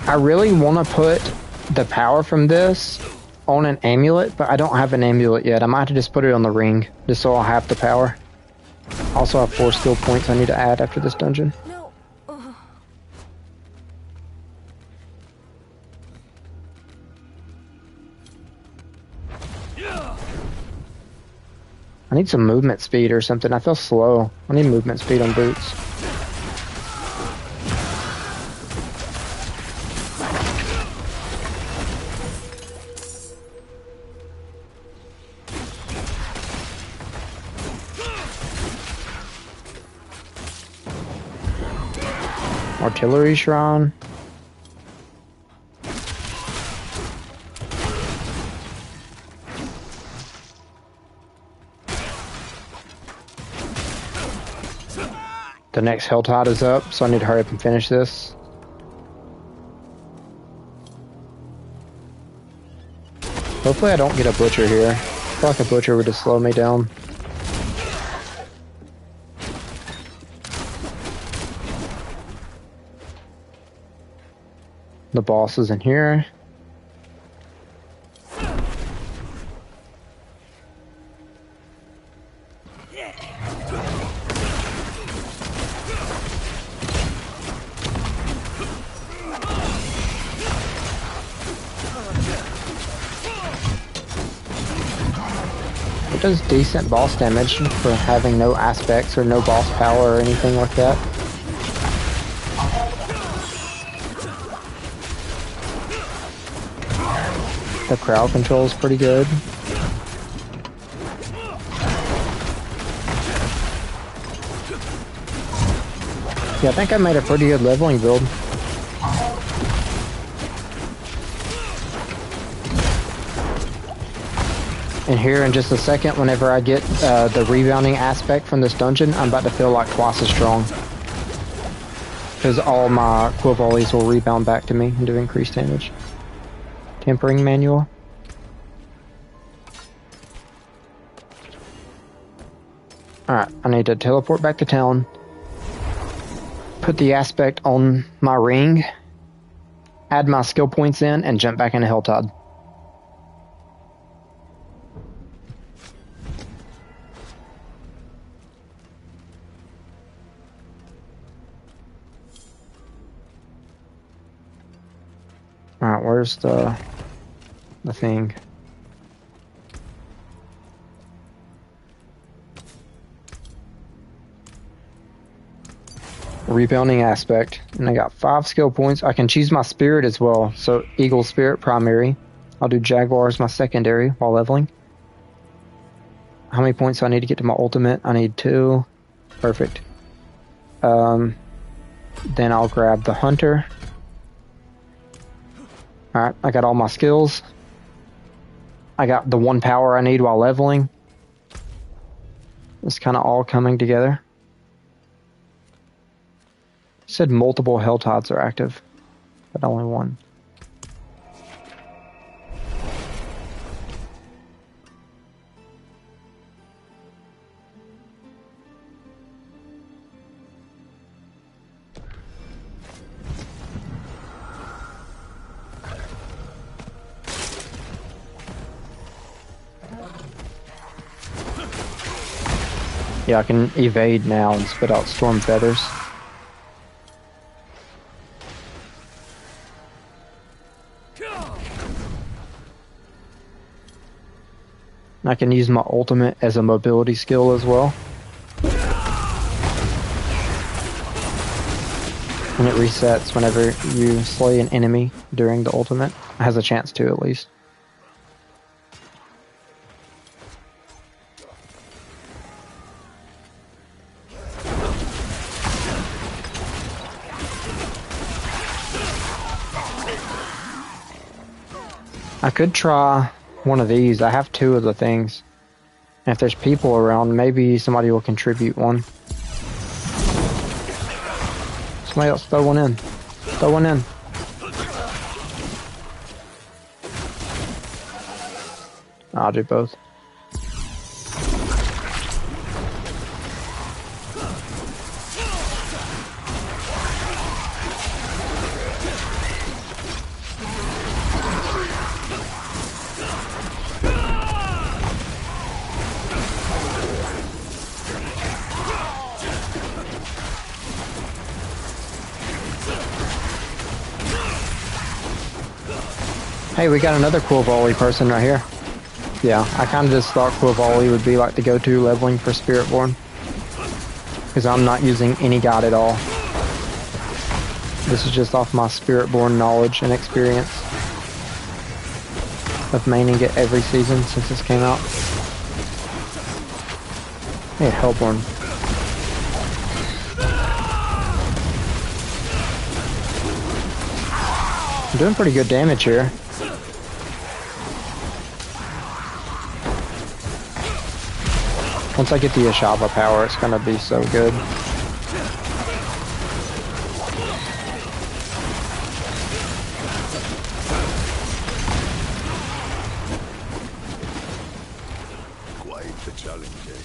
Speaker 1: I really want to put the power from this on an amulet, but I don't have an amulet yet. I might have to just put it on the ring, just so I'll have the power. Also have 4 skill points I need to add after this dungeon.
Speaker 2: No.
Speaker 1: I need some movement speed or something. I feel slow. I need movement speed on boots. Artillery Shrine. The next Hilltide is up, so I need to hurry up and finish this. Hopefully I don't get a butcher here. I feel like a butcher would just slow me down. The boss is in here. It does decent boss damage for having no aspects or no boss power or anything like that. The crowd control is pretty good. Yeah, I think I made a pretty good leveling build. And here in just a second, whenever I get the rebounding aspect from this dungeon, I'm about to feel like twice as strong. Because all my quill volleys will rebound back to me and do increased damage. Tempering manual. Alright, I need to teleport back to town. Put the aspect on my ring. Add my skill points in and jump back into Helltide. Alright, where's the thing? Rebounding aspect. And I got 5 skill points. I can choose my spirit as well. So Eagle Spirit primary. I'll do Jaguar as my secondary while leveling. How many points do I need to get to my ultimate? I need 2. Perfect. Then I'll grab the Hunter. Alright, I got all my skills. I got the 1 power I need while leveling. It's kind of all coming together. It said multiple Helltides are active, but only 1. Yeah, I can evade now and spit out storm feathers. I can use my ultimate as a mobility skill as well. And it resets whenever you slay an enemy during the ultimate. It has a chance to, at least. I could try one of these. I have 2 of the things. And if there's people around, maybe somebody will contribute one. Somebody else throw one in. Throw one in. I'll do both. Hey, we got another Quill Volley person right here. Yeah, I kind of just thought Quill Volley would be like the go-to leveling for Spiritborn. Because I'm not using any god at all. This is just off my Spiritborn knowledge and experience of maining it every season since this came out. Hey, Hellborn. I'm doing pretty good damage here. Once I get the Ashava power, it's gonna be so good.
Speaker 7: Quite the challenge, eh?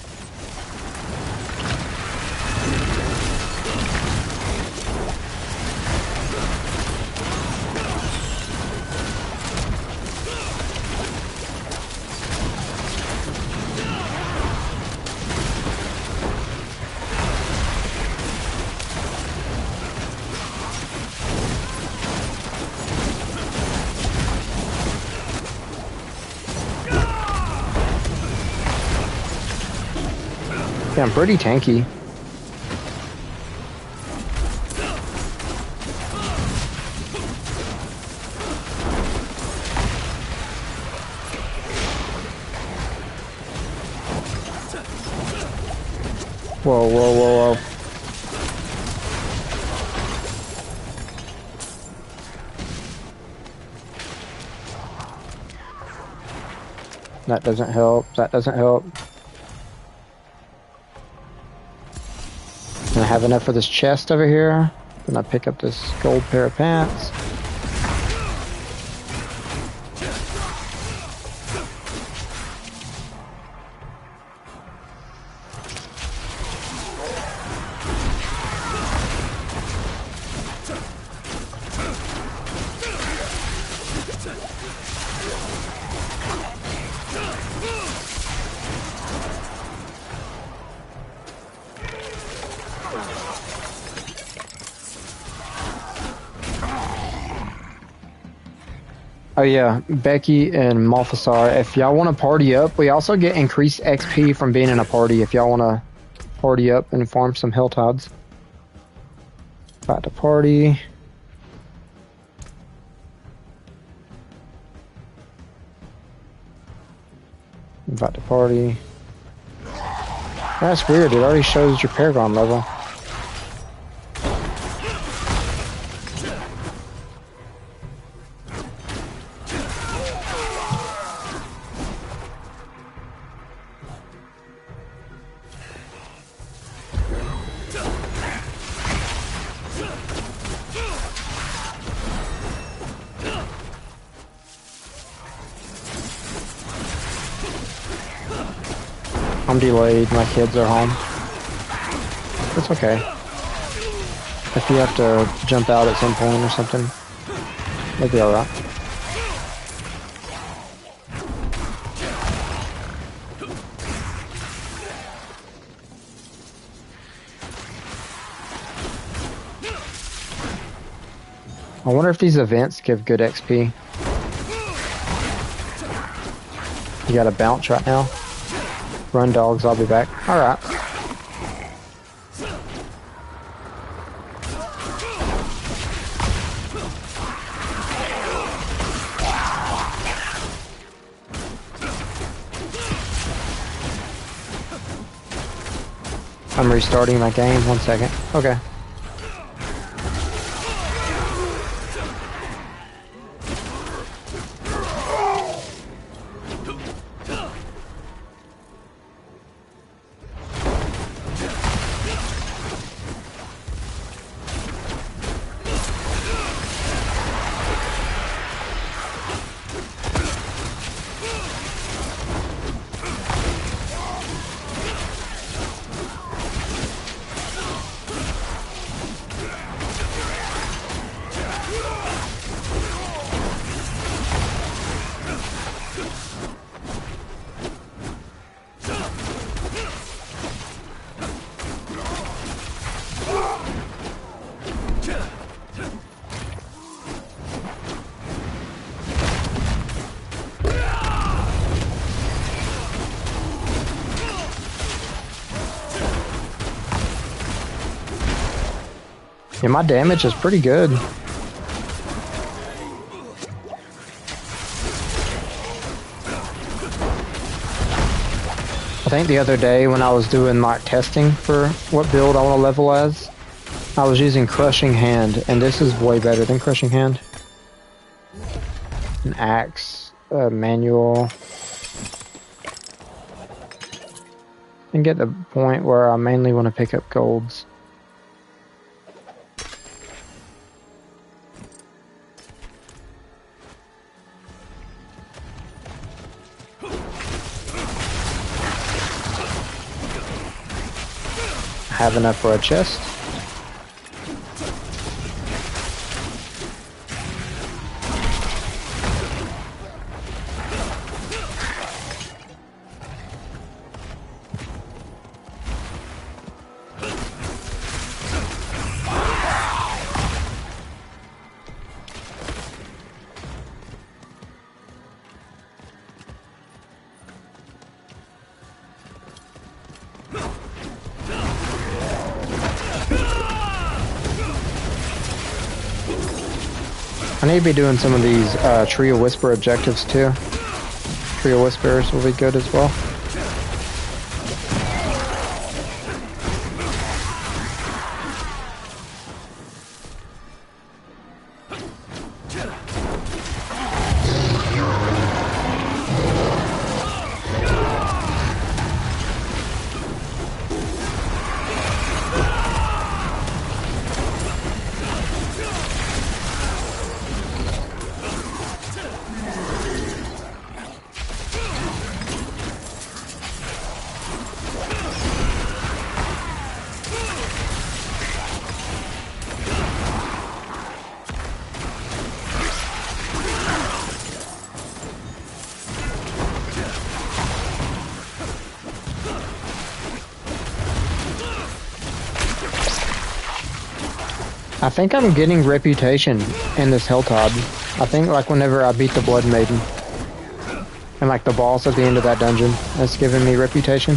Speaker 1: Yeah, I'm pretty tanky. Whoa, whoa, whoa, whoa. That doesn't help. That doesn't help. And I have enough for this chest over here. Then I pick up this gold pair of pants. Oh yeah, Becky and Malthasar, if y'all want to party up, we also get increased XP from being in a party if y'all want to party up and farm some Helltides. About to party. About to party. That's weird, it already shows your Paragon level. I'm delayed, my kids are home. It's okay. If you have to jump out at some point or something, it'll be alright. I wonder if these events give good XP. You gotta bounce right now. Run, dogs, I'll be back. Alright. I'm restarting my game. 1 second. Okay. Yeah, my damage is pretty good. I think the other day when I was doing like testing for what build I want to level as, I was using Crushing Hand, and this is way better than Crushing Hand. An axe, manual. And get to the point where I mainly want to pick up golds. Have enough for a chest. I need to be doing some of these Tree of Whisper objectives too. Tree of Whispers will be good as well. I think I'm getting reputation in this Helltod. I think like whenever I beat the Blood Maiden and like the boss at the end of that dungeon, that's giving me reputation.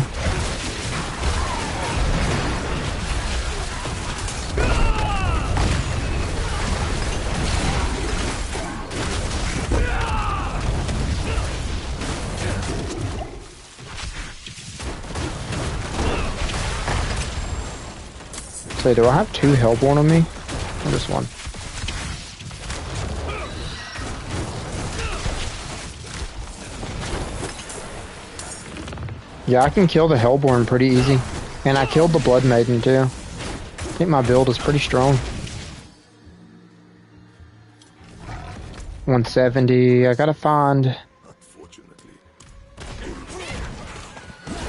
Speaker 1: So do I have 2 Hellborn on me? Or just 1? Yeah, I can kill the Hellborn pretty easy. And I killed the Blood Maiden too. I think my build is pretty strong. 170. I gotta find...
Speaker 7: Unfortunately.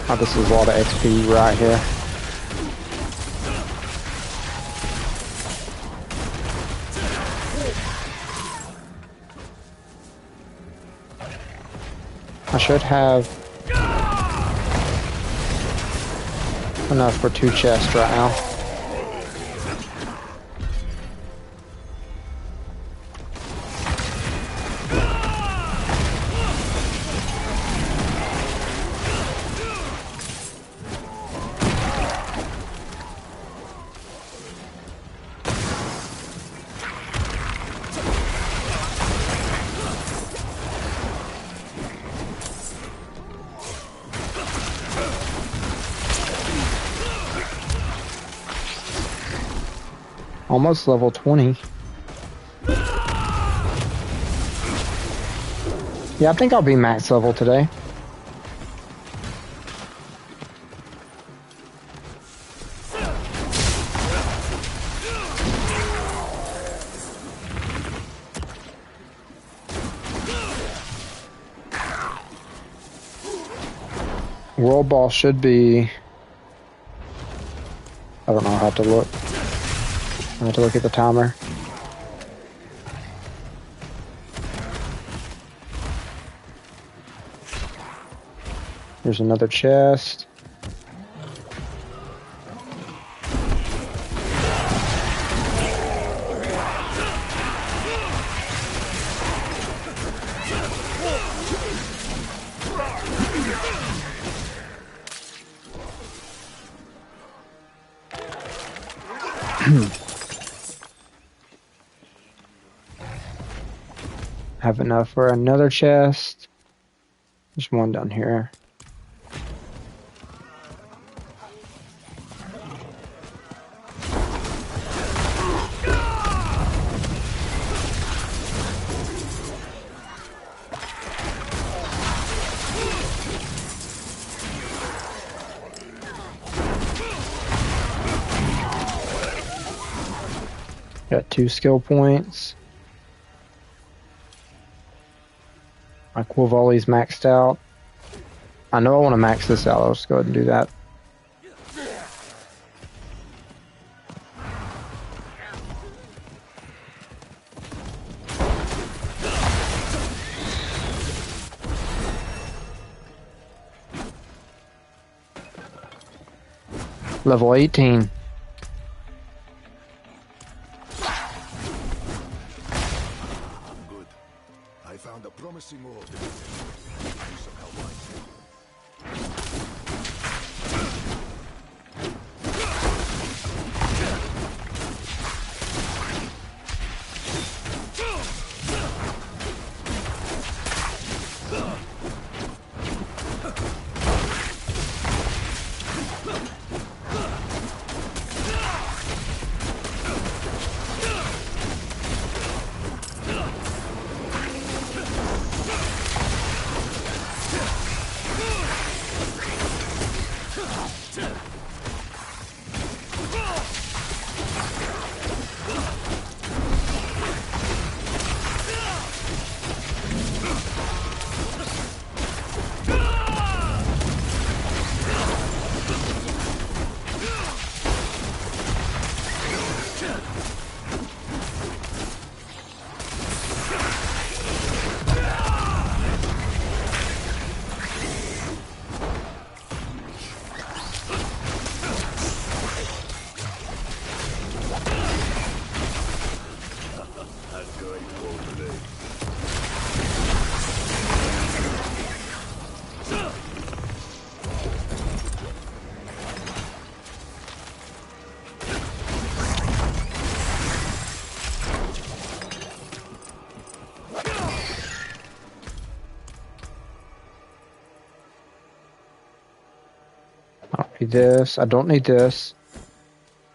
Speaker 1: Oh, this is a lot of XP right here. I should have enough for 2 chests right now. Almost level 20. Yeah, I think I'll be max level today. World boss should be... I don't know, I'll have to look. I have to look at the timer. There's another chest. Have enough for another chest. There's one down here. Got 2 skill points. My Quill Volley's maxed out. I know I want to max this out. I'll just go ahead and do that. Level 18.
Speaker 7: Good. I found a promising ore. Need some help, right?
Speaker 1: Need this. I don't need this.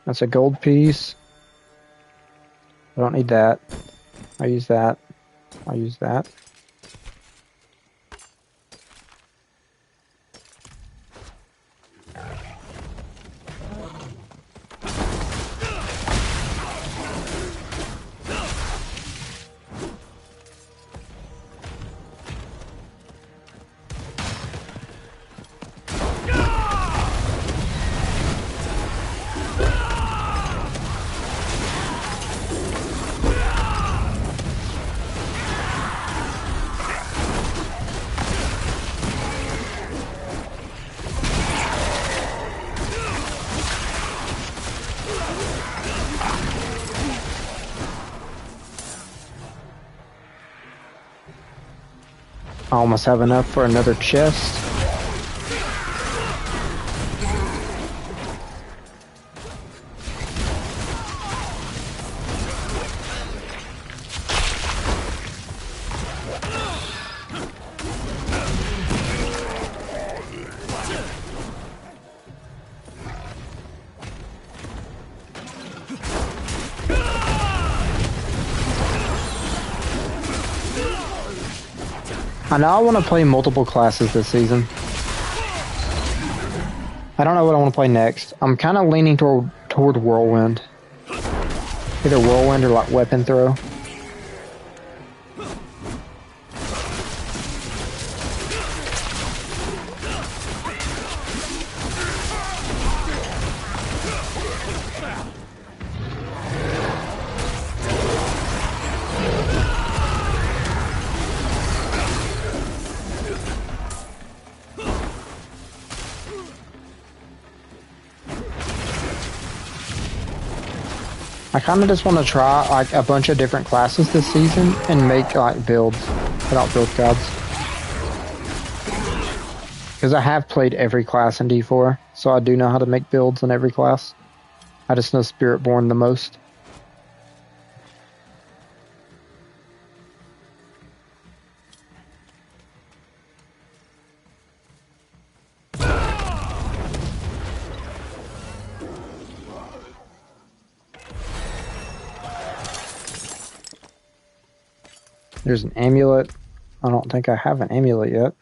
Speaker 1: That's a gold piece. I don't need that. I use that. I use that. I almost have enough for another chest. I know I want to play multiple classes this season. I don't know what I want to play next. I'm kind of leaning toward Whirlwind. Either Whirlwind or like Weapon Throw. I kind of just want to try like a bunch of different classes this season and make like builds, put out build guides. Because I have played every class in D4, so I do know how to make builds in every class. I just know Spiritborn the most. There's an amulet. I don't think I have an amulet yet.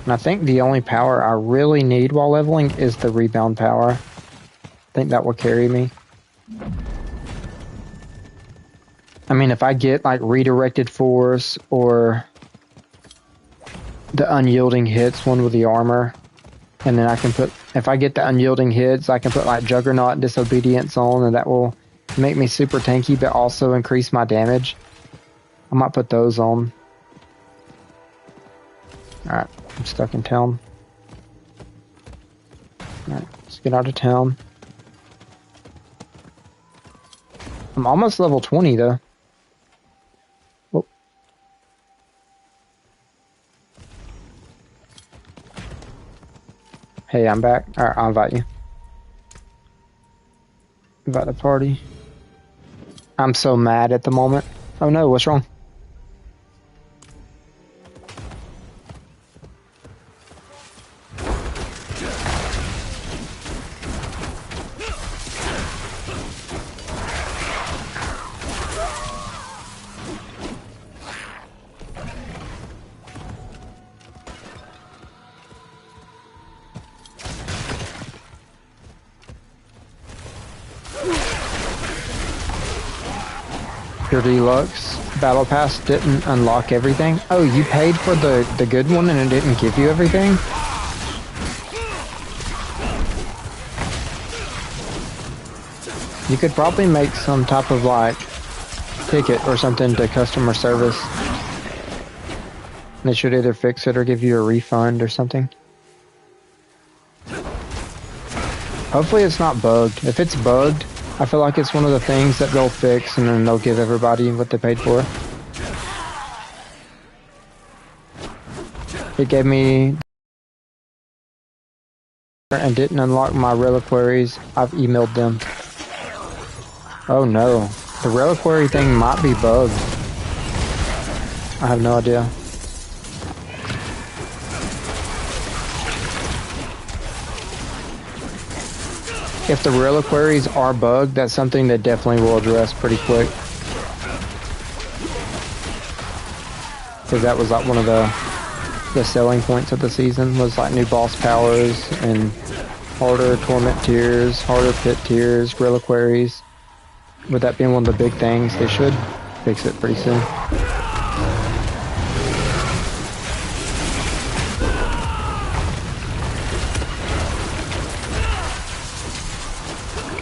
Speaker 1: And I think the only power I really need while leveling is the rebound power. I think that will carry me. I mean, if I get like redirected force or the unyielding hits, one with the armor, and then I can put, if I get the unyielding hits, I can put like Juggernaut and Disobedience on, and that will make me super tanky, but also increase my damage. I might put those on. Alright, I'm stuck in town. Alright, let's get out of town. I'm almost level 20 though. Oh. Hey, I'm back. Alright, I'll invite you. Invite the party. I'm so mad at the moment. Oh no, what's wrong? Your deluxe battle pass didn't unlock everything. Oh, you paid for the good one and it didn't give you everything? You could probably make some type of like ticket or something to customer service. They should either fix it or give you a refund or something. Hopefully it's not bugged. If it's bugged, I feel like it's one of the things that they'll fix and then they'll give everybody what they paid for. It gave me and didn't unlock my reliquaries. I've emailed them. Oh no, the reliquary thing might be bugged. I have no idea. If the reliquaries are bugged, that's something that definitely will address pretty quick. Because that was like one of the selling points of the season, was like new boss powers and harder torment tiers, harder pit tiers, reliquaries. With that being one of the big things, they should fix it pretty soon.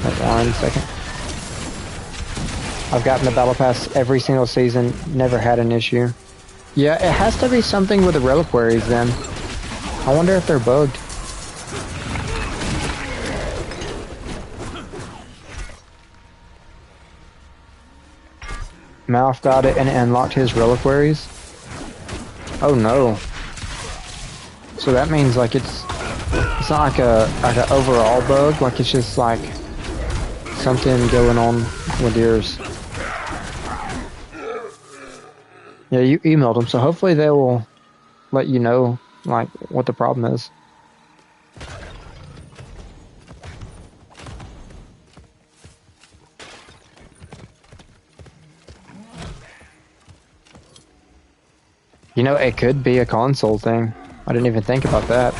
Speaker 1: Wait 1 second. I've gotten the battle pass every single season, never had an issue. Yeah, it has to be something with the reliquaries then. I wonder if they're bugged. Malf got it and it unlocked his reliquaries. Oh no. So that means like it's not like an overall bug, like it's just like something going on with yours. Yeah, you emailed them, so hopefully they will let you know like what the problem is. You know, it could be a console thing. I didn't even think about that.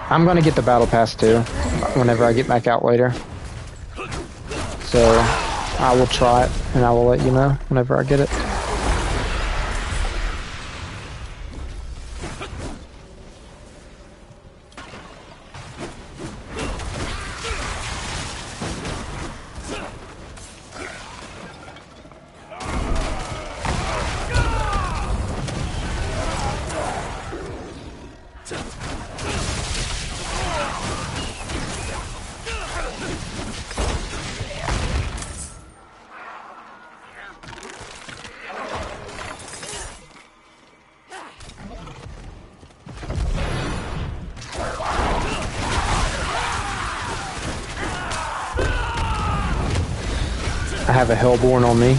Speaker 1: I'm gonna get the battle pass too, whenever I get back out later. So, I will try it, and I will let you know whenever I get it. I have a Hellborn on me.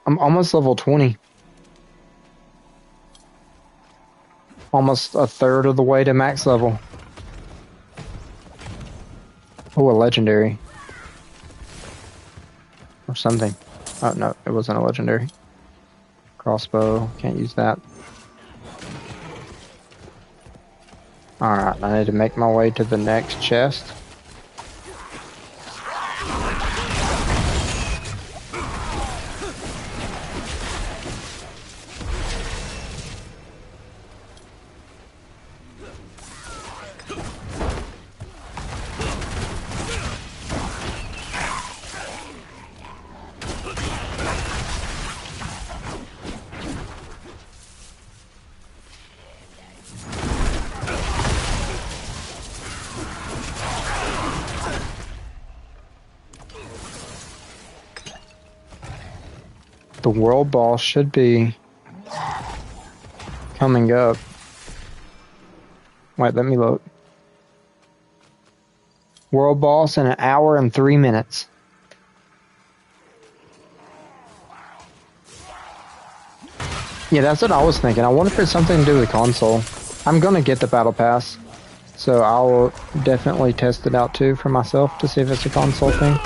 Speaker 1: I'm almost level 20. Almost a third of the way to max level. Oh, a legendary. Or something. Oh, no, it wasn't a legendary. Crossbow, can't use that. Alright, I need to make my way to the next chest. The world boss should be coming up. Wait, let me look. World boss in 1 hour and 3 minutes. Yeah, that's what I was thinking. I wonder if it's something to do with the console. I'm gonna get the battle pass, so I'll definitely test it out too for myself to see if it's a console thing.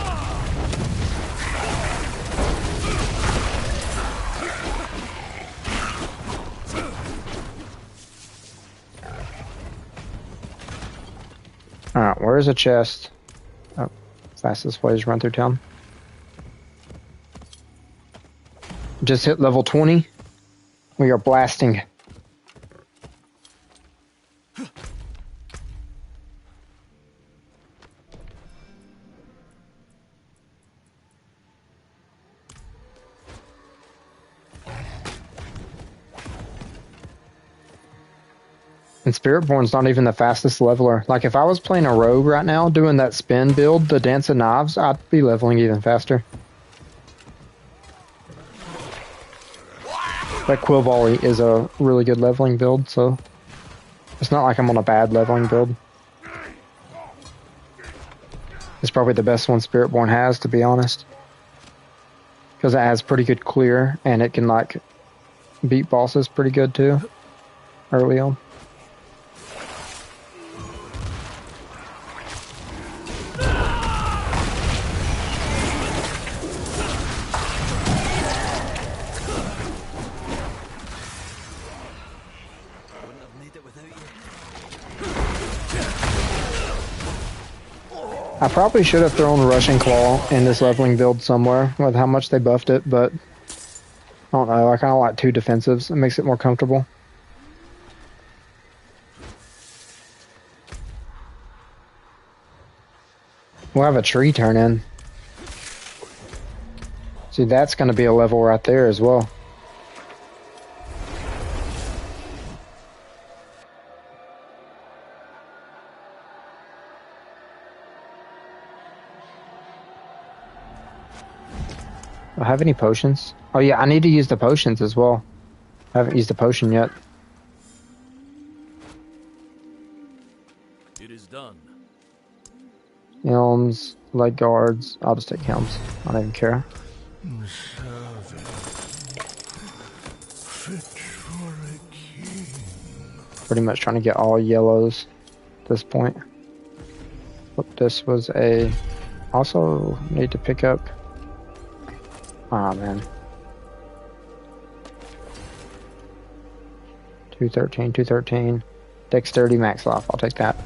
Speaker 1: Alright, where's a chest? Oh, fastest way is run through town. Just hit level 20. We are blasting. And Spiritborn's not even the fastest leveler. Like, if I was playing a rogue right now, doing that spin build, the Dance of Knives, I'd be leveling even faster. That Quill Volley is a really good leveling build, so it's not like I'm on a bad leveling build. It's probably the best one Spiritborn has, to be honest. Because it has pretty good clear, and it can, like, beat bosses pretty good, too, early on. I probably should have thrown Rushing Claw in this leveling build somewhere with how much they buffed it, but I don't know. I kind of like 2 defensives. It makes it more comfortable. We'll have a tree turn in. See, that's going to be a level right there as well. Do I have any potions? Oh yeah, I need to use the potions as well. I haven't used the potion yet.
Speaker 6: It is done.
Speaker 1: Helms, leg guards. I'll just take helms. I don't even care.
Speaker 7: Fit for a king.
Speaker 1: Pretty much trying to get all yellows at this point. But this was a... Also need to pick up... Ah, man. 213, 213. Dexterity max life. I'll take that.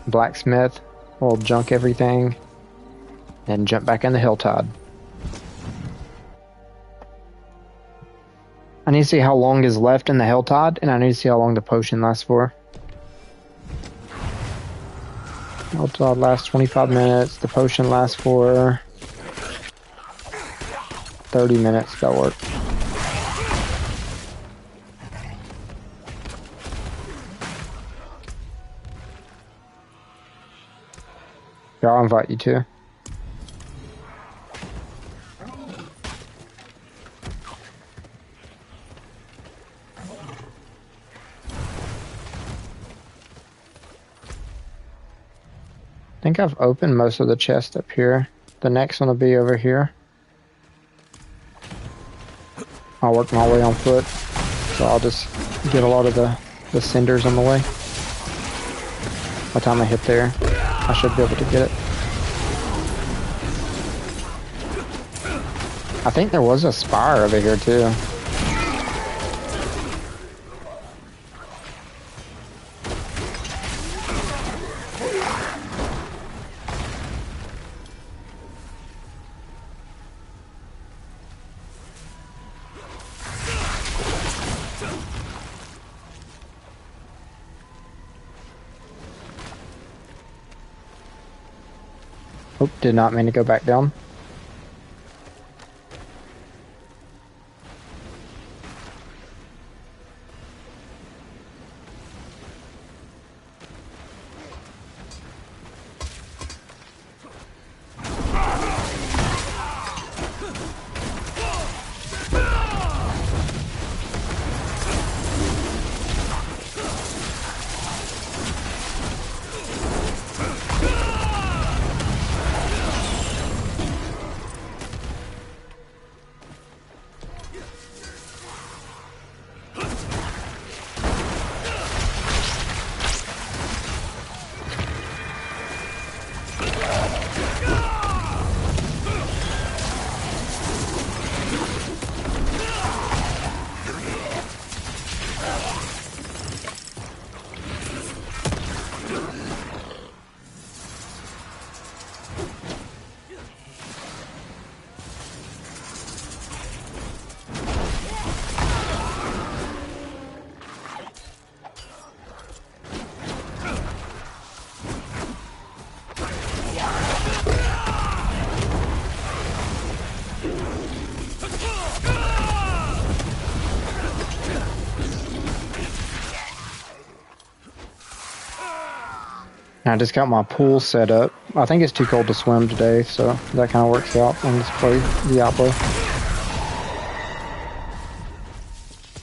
Speaker 1: Blacksmith. We'll junk everything. And jump back in the Hilltide. I need to see how long is left in the Hilltide, and I need to see how long the potion lasts for. Hilltide lasts 25 minutes. The potion lasts for 30 minutes. That'll work. Yeah, I'll invite you too. I think I've opened most of the chests up here. The next one will be over here. I'll work my way on foot, so I'll just get a lot of the cinders on the way. By the time I hit there, I should be able to get it. I think there was a spire over here too. Oh, did not mean to go back down. And I just got my pool set up. I think it's too cold to swim today, so that kind of works out on this play Diablo.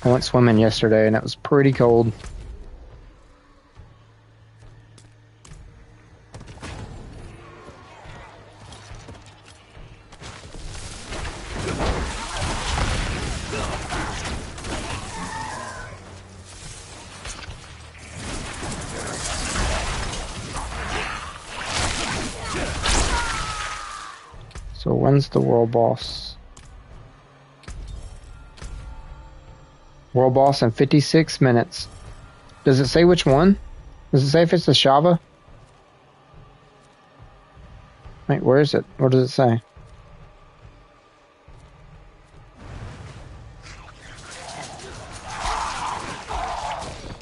Speaker 1: I went swimming yesterday and it was pretty cold. So when's the world boss? World boss in 56 minutes. Does it say which one? Does it say if it's the Shava? Wait, where is it? What does it say?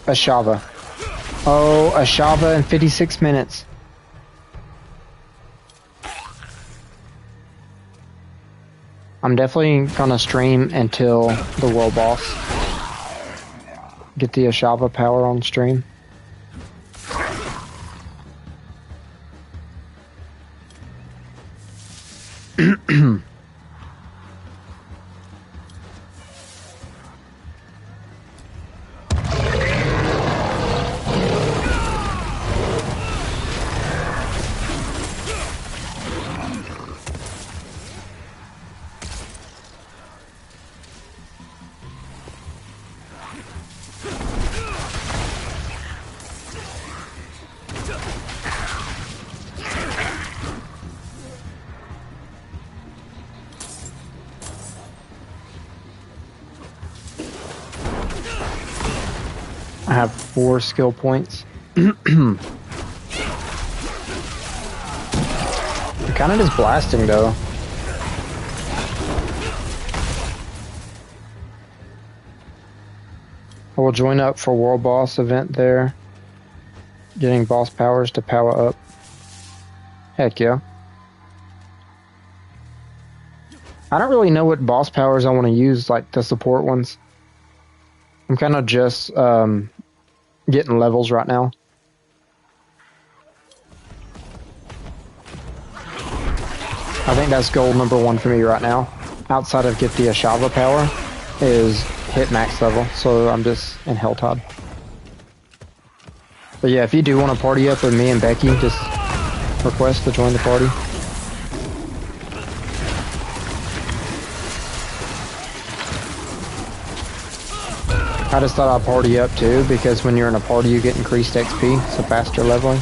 Speaker 1: Ashava. Oh, Ashava in 56 minutes. I'm definitely gonna stream until the world boss. Get the Ashava power on stream. I have 4 skill points. I'm kind of just blasting though. I will join up for world boss event there. Getting boss powers to power up. Heck yeah. I don't really know what boss powers I want to use, like the support ones. I'm kind of just getting levels right now. I think that's goal number 1 for me right now. Outside of get the Ashava power is hit max level, so I'm just in Helltod. But yeah, if you do want to party up with me and Becky, just request to join the party. I just thought I'd party up too, because when you're in a party you get increased XP, so faster leveling.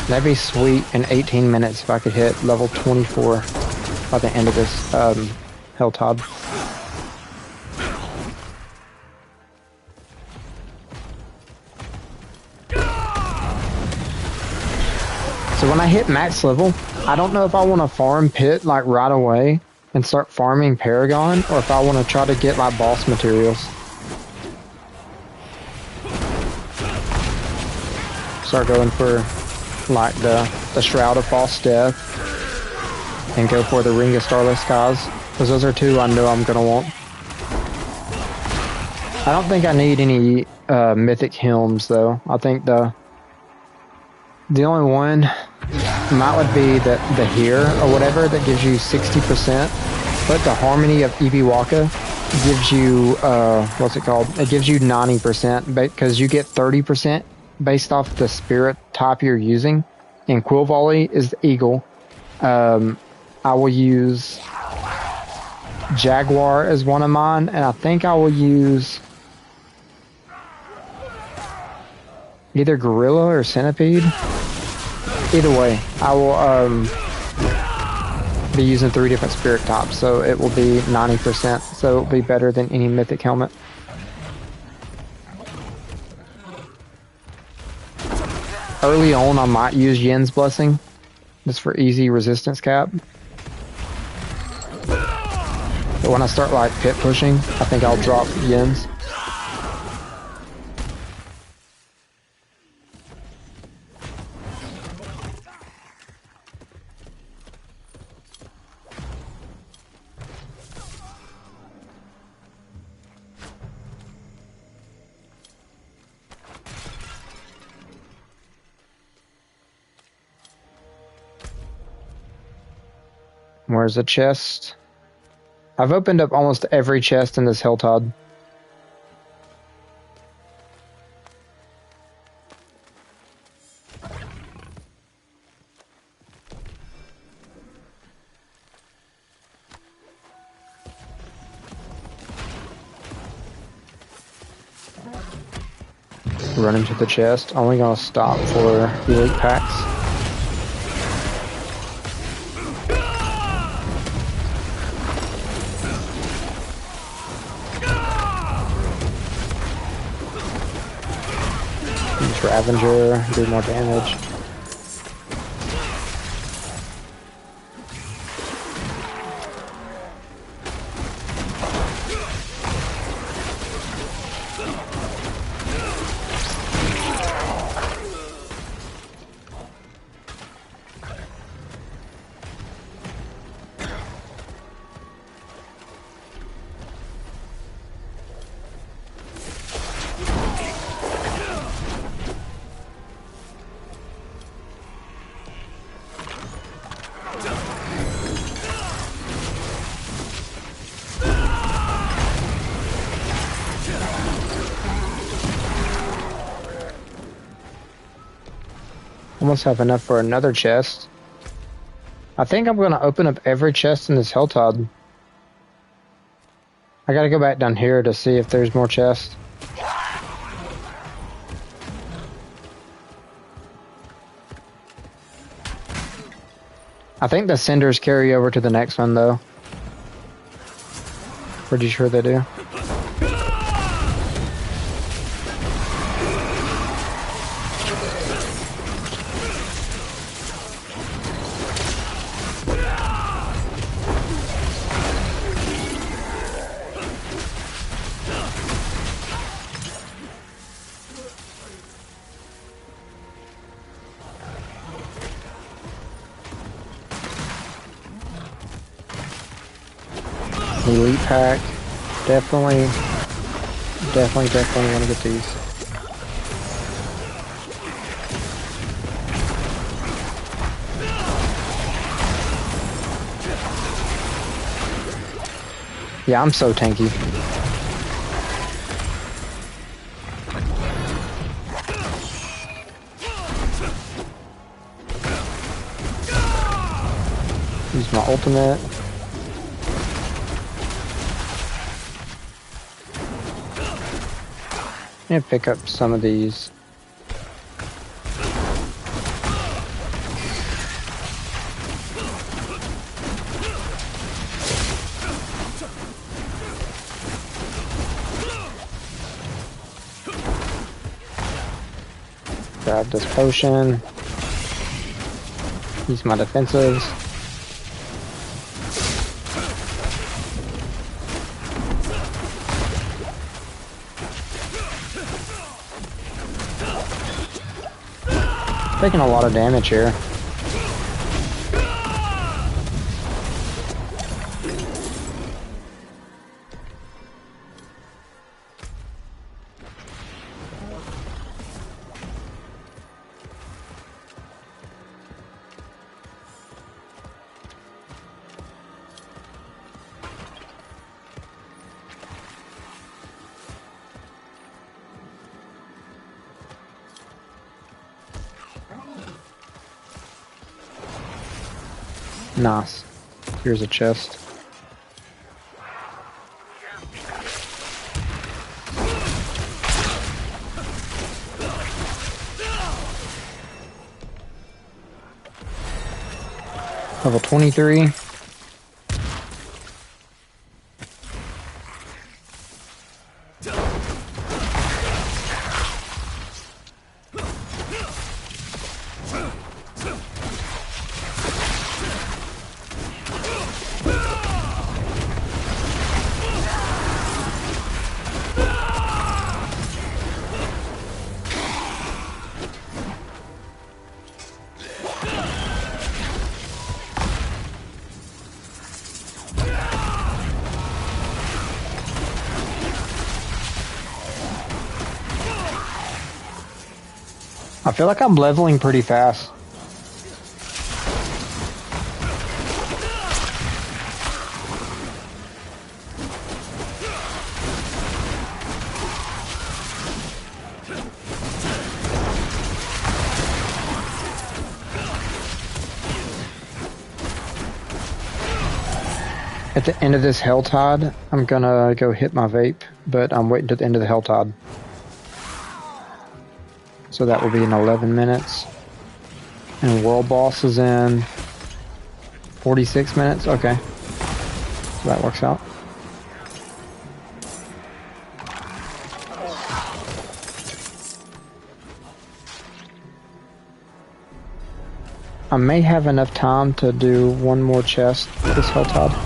Speaker 1: That'd be sweet in 18 minutes if I could hit level 24 by the end of this Helltod. So when I hit max level, I don't know if I want to farm Pit like right away and start farming Paragon, or if I want to try to get my boss materials. Start going for like the Shroud of False Death and go for the Ring of Starless Skies, because those are 2 I know I'm gonna want. I don't think I need any mythic helms though. I think the only one might be the Here or whatever that gives you 60%, but the Harmony of Ibiwaka gives you what's it called? It gives you 90% because you get 30% based off the spirit type you're using, and Quill Volley is the Eagle. I will use Jaguar as one of mine, and I think I will use either Gorilla or Centipede. Either way, I will be using 3 different spirit types, so it will be 90%, so it will be better than any mythic helmet. Early on, I might use Yin's Blessing, just for easy resistance cap. But when I start like pit pushing, I think I'll drop yens. Where's the chest? I've opened up almost every chest in this Helltod. Run into the chest. Only gonna stop for elite packs. Use Ravager, do more damage. Almost have enough for another chest. I think I'm gonna open up every chest in this Helltod. I gotta go back down here to see if there's more chests. I think the cinders carry over to the next one though. Pretty sure they do. Elite pack. Definitely want to get these. Yeah, I'm so tanky. Use my ultimate. I'm gonna pick up some of these. Grab this potion. Use my defensives. Taking a lot of damage here. Nice. Here's a chest. Level 23. I feel like I'm leveling pretty fast. At the end of this Hell Tide, I'm gonna go hit my vape, but I'm waiting to the end of the Hell Tide. So that will be in 11 minutes. And World Boss is in 46 minutes? Okay. So that works out. I may have enough time to do one more chest this Hell Tide.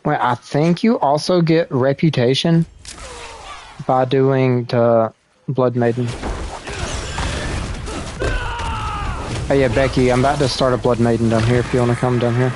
Speaker 1: Wait, I think you also get reputation by doing the Blood Maiden. Oh yeah, Becky, I'm about to start a Blood Maiden down here if you want to come down here.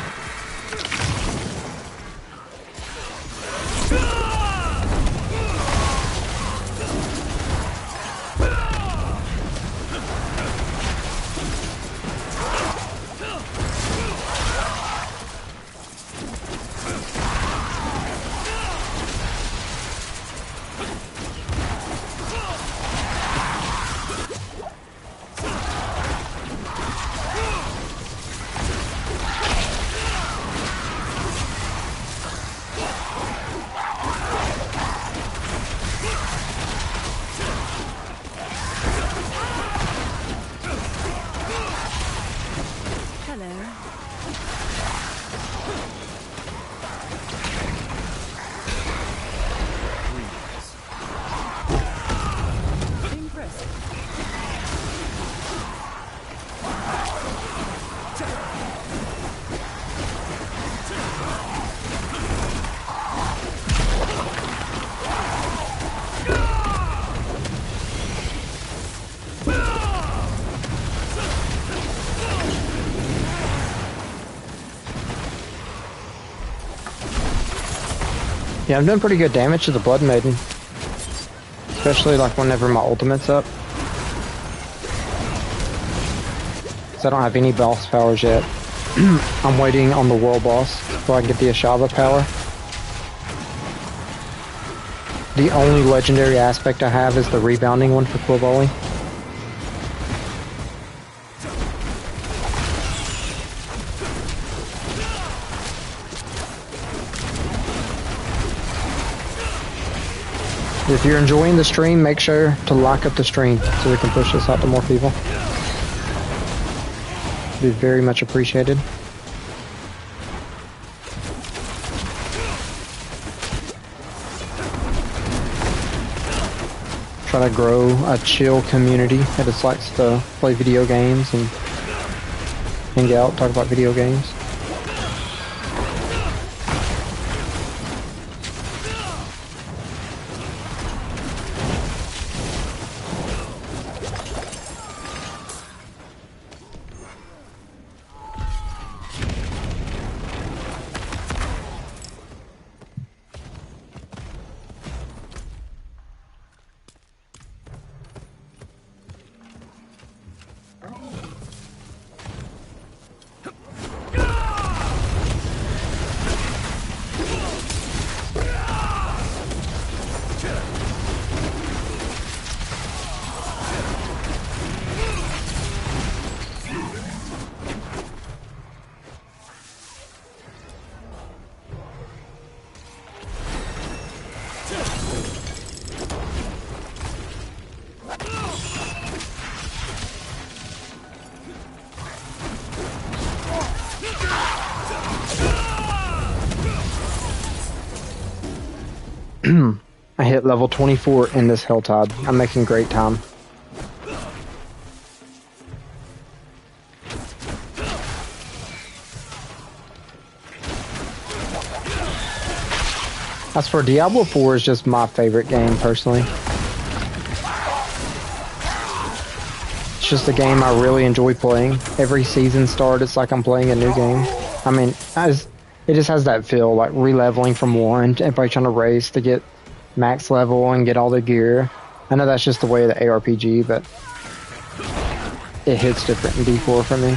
Speaker 1: Yeah, I'm doing pretty good damage to the Blood Maiden. Especially like whenever my ultimate's up. Because I don't have any boss powers yet. I'm waiting on the world boss so I can get the Ashava power. The only legendary aspect I have is the rebounding one for Quill Volley. If you're enjoying the stream, make sure to like up the stream so we can push this out to more people. It'd be very much appreciated. Try to grow a chill community that just likes to play video games and hang out, talk about video games. I hit level 24 in this Helltide. I'm making great time. As for Diablo 4 is just my favorite game personally. It's just a game I really enjoy playing. Every season start, it's like I'm playing a new game. I mean, it just has that feel, like re-leveling from 1, everybody trying to race to get max level and get all the gear. I know that's just the way of the ARPG, but it hits different in D4 for me.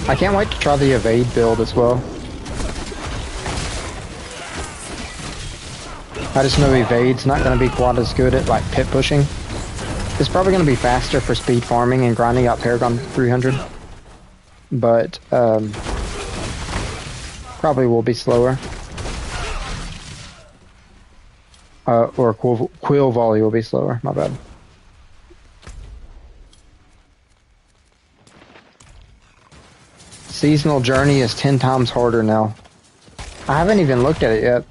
Speaker 1: I can't wait to try the evade build as well. I just know evade's not going to be quite as good at like pit pushing. It's probably going to be faster for speed farming and grinding out Paragon 300, but probably will be slower. Or quill volley will be slower. My bad. Seasonal journey is 10 times harder now. I haven't even looked at it yet.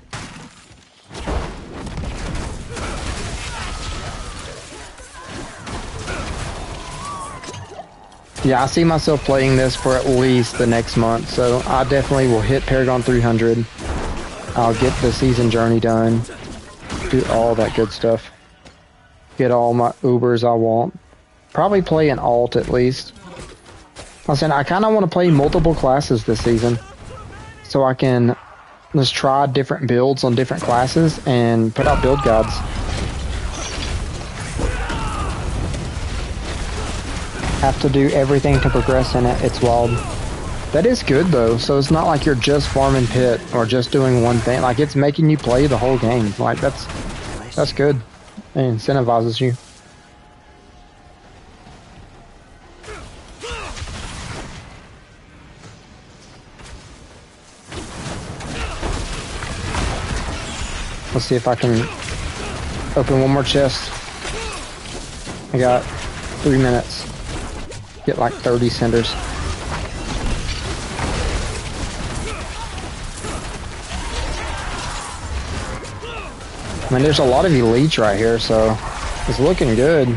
Speaker 1: Yeah, I see myself playing this for at least the next month, so I definitely will hit Paragon 300. I'll get the season journey done, do all that good stuff, get all my Ubers I want. Probably play an alt at least. I said I kind of want to play multiple classes this season, so I can just try different builds on different classes and put out build guides. Have to do everything to progress in it. It's wild. That is good though, so it's not like you're just farming pit or just doing one thing. Like, it's making you play the whole game. Like, that's good. It incentivizes you. Let's see if I can open one more chest. I got 3 minutes. Get like 30 cinders. I mean, there's a lot of elites right here, so it's looking good.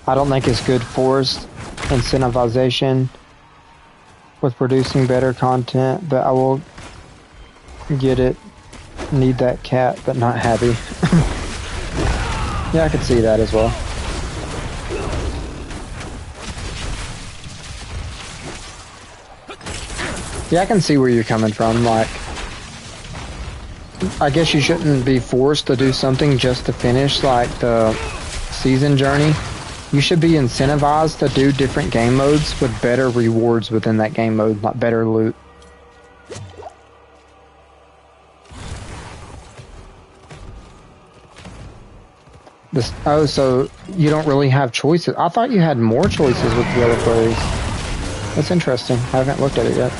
Speaker 1: I don't think it's good forced incentivization with producing better content, but I will get it. Need that cat, but not happy. Yeah, I could see that as well. Yeah, I can see where you're coming from. Like, I guess you shouldn't be forced to do something just to finish, like, the season journey. You should be incentivized to do different game modes with better rewards within that game mode, like better loot. Oh, so you don't really have choices. I thought you had more choices with the other queries. That's interesting. I haven't looked at it yet.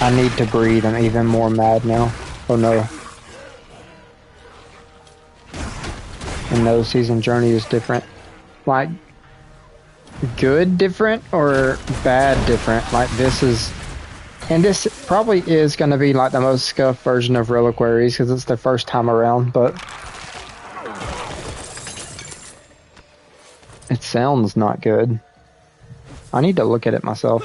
Speaker 1: I need to breathe. I'm even more mad now. Oh no. and no season journey is different. Like, good different or bad different. Like, this is... And this probably is going to be like the most scuffed version of Reliquaries because it's the first time around, but it sounds not good. I need to look at it myself.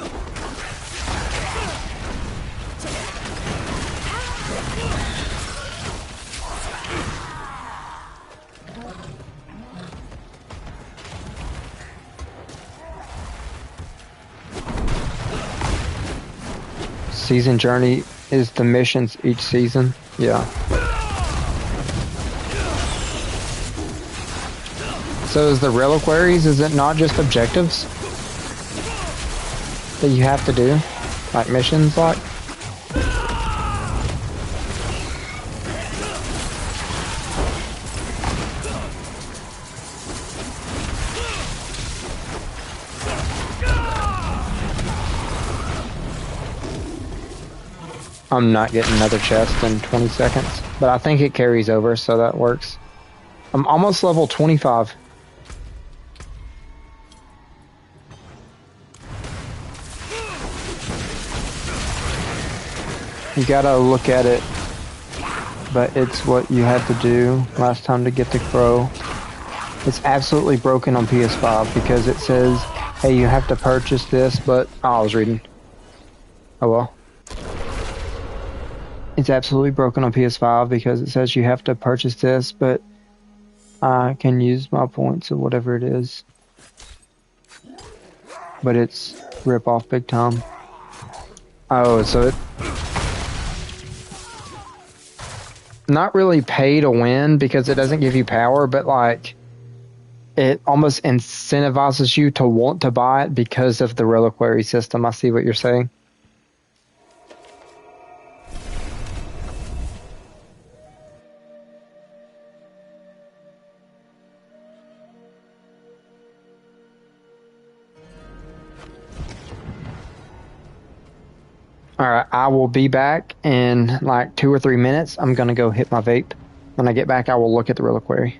Speaker 1: Season journey is the missions each season. Yeah. So is the Reliquaries, is it not just objectives that you have to do? Like missions like? I'm not getting another chest in 20 seconds, but I think it carries over, so that works. I'm almost level 25. You gotta look at it, but it's what you had to do last time to get the crow. It's absolutely broken on PS5 because it says, hey, you have to purchase this, but... Oh, I was reading. Oh well. It's absolutely broken on PS5 because it says you have to purchase this, but I can use my points or whatever it is. But it's rip off big time. Oh, so it... Not really pay to win because it doesn't give you power, but like it almost incentivizes you to want to buy it because of the reliquary system. I see what you're saying. Alright, I will be back in like 2 or 3 minutes. I'm gonna go hit my vape. When I get back, I will look at the reliquary.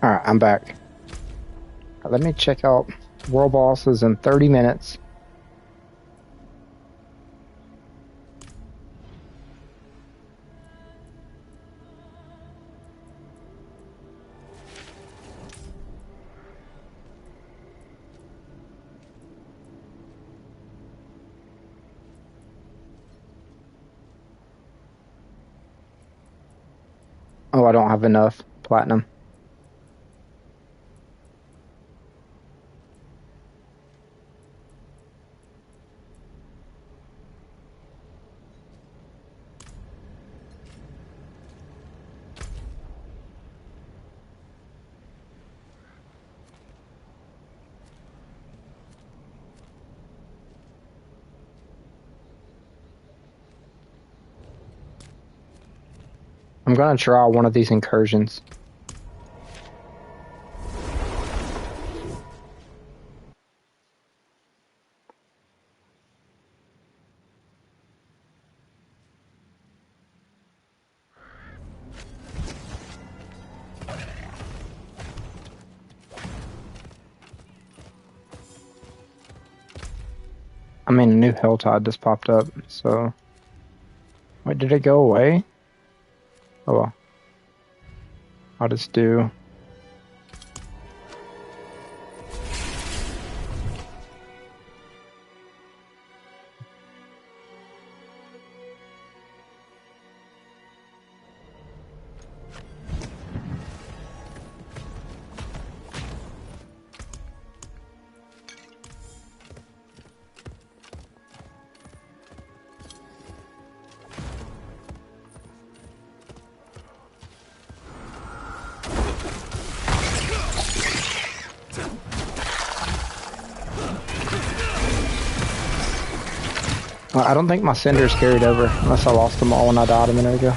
Speaker 1: Alright, I'm back. Let me check out World Bosses in 30 minutes. Oh, I don't have enough platinum. I'm gonna try one of these incursions. I mean, a new Helltide just popped up, so... Wait, did it go away? Oh well. I'll just do... Well, I don't think my cinders carried over, unless I lost them all when I died a minute ago.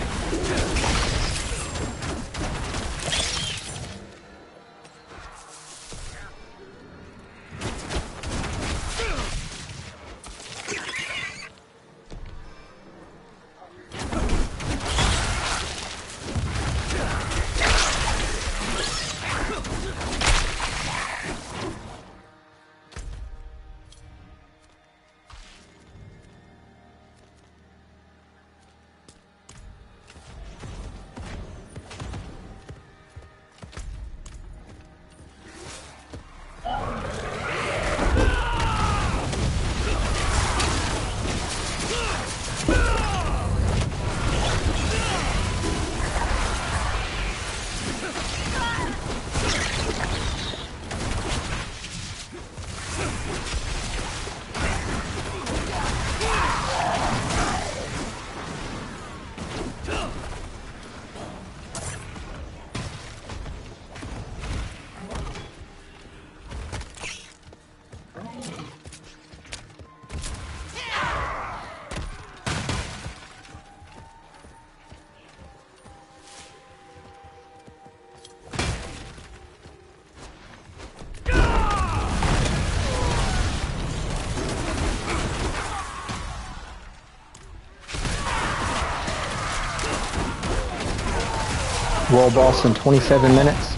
Speaker 1: World boss in 27 minutes.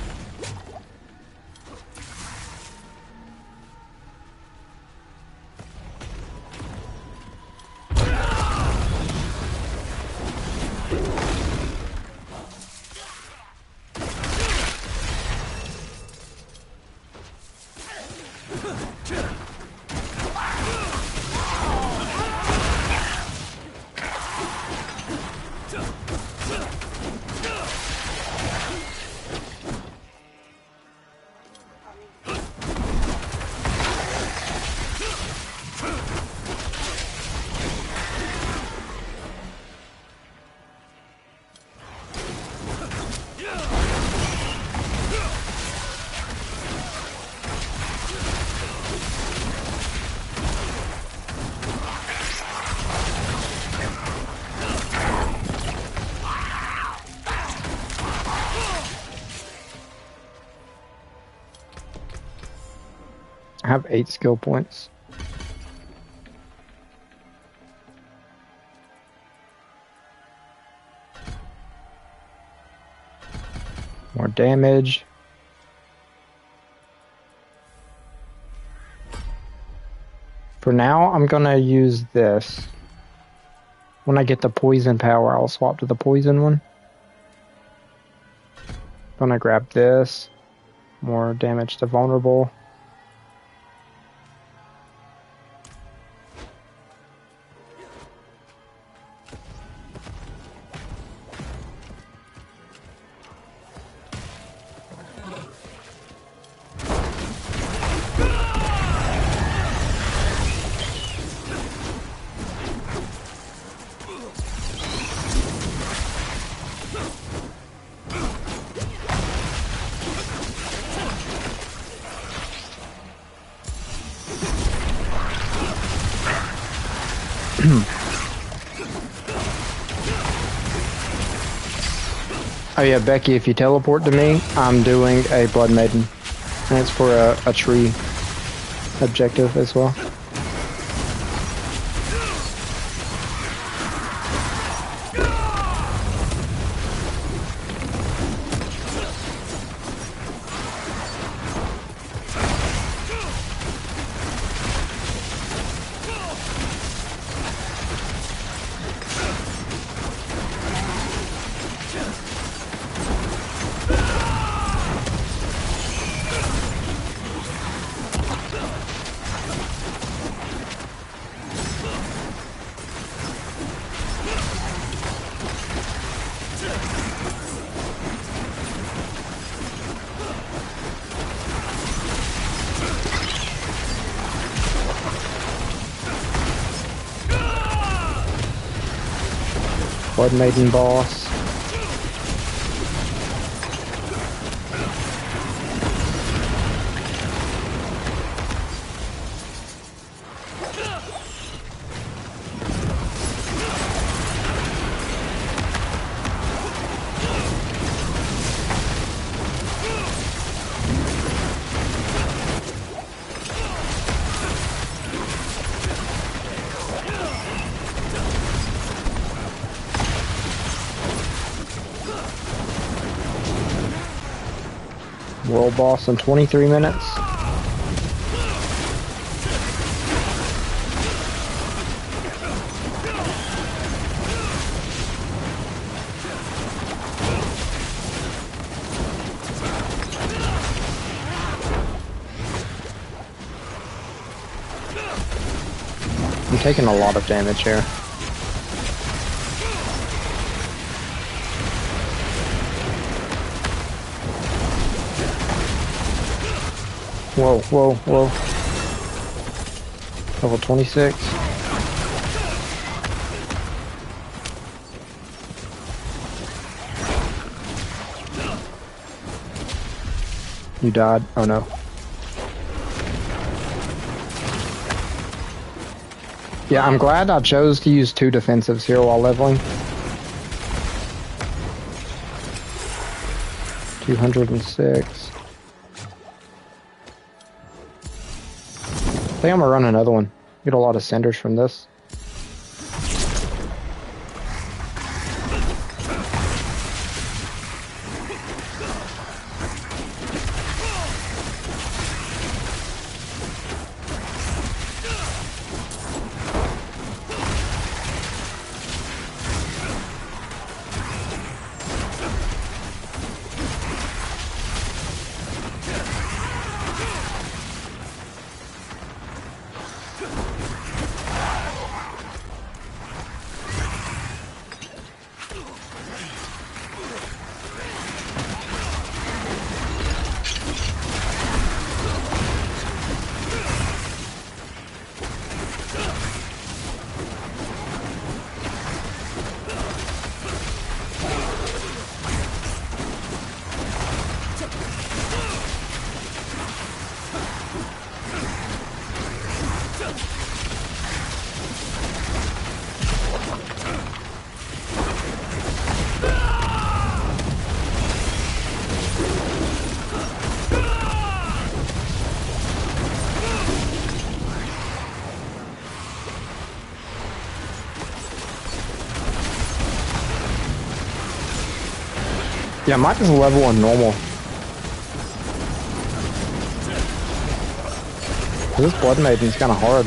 Speaker 1: I have 8 skill points. More damage. For now, I'm gonna use this. When I get the poison power, I'll swap to the poison one. Gonna grab this. More damage to vulnerable. Oh yeah, Becky, if you teleport to me, I'm doing a Blood Maiden. And it's for a tree objective as well. Blood Maiden boss. World boss in 23 minutes. I'm taking a lot of damage here. Whoa, whoa, whoa. Level 26. You died? Oh no. Yeah, I'm glad I chose to use 2 defensives here while leveling. 206. I think I'm gonna run another one. Get a lot of cinders from this. Yeah, I might just level on normal. This Blood Maiden's kind of hard.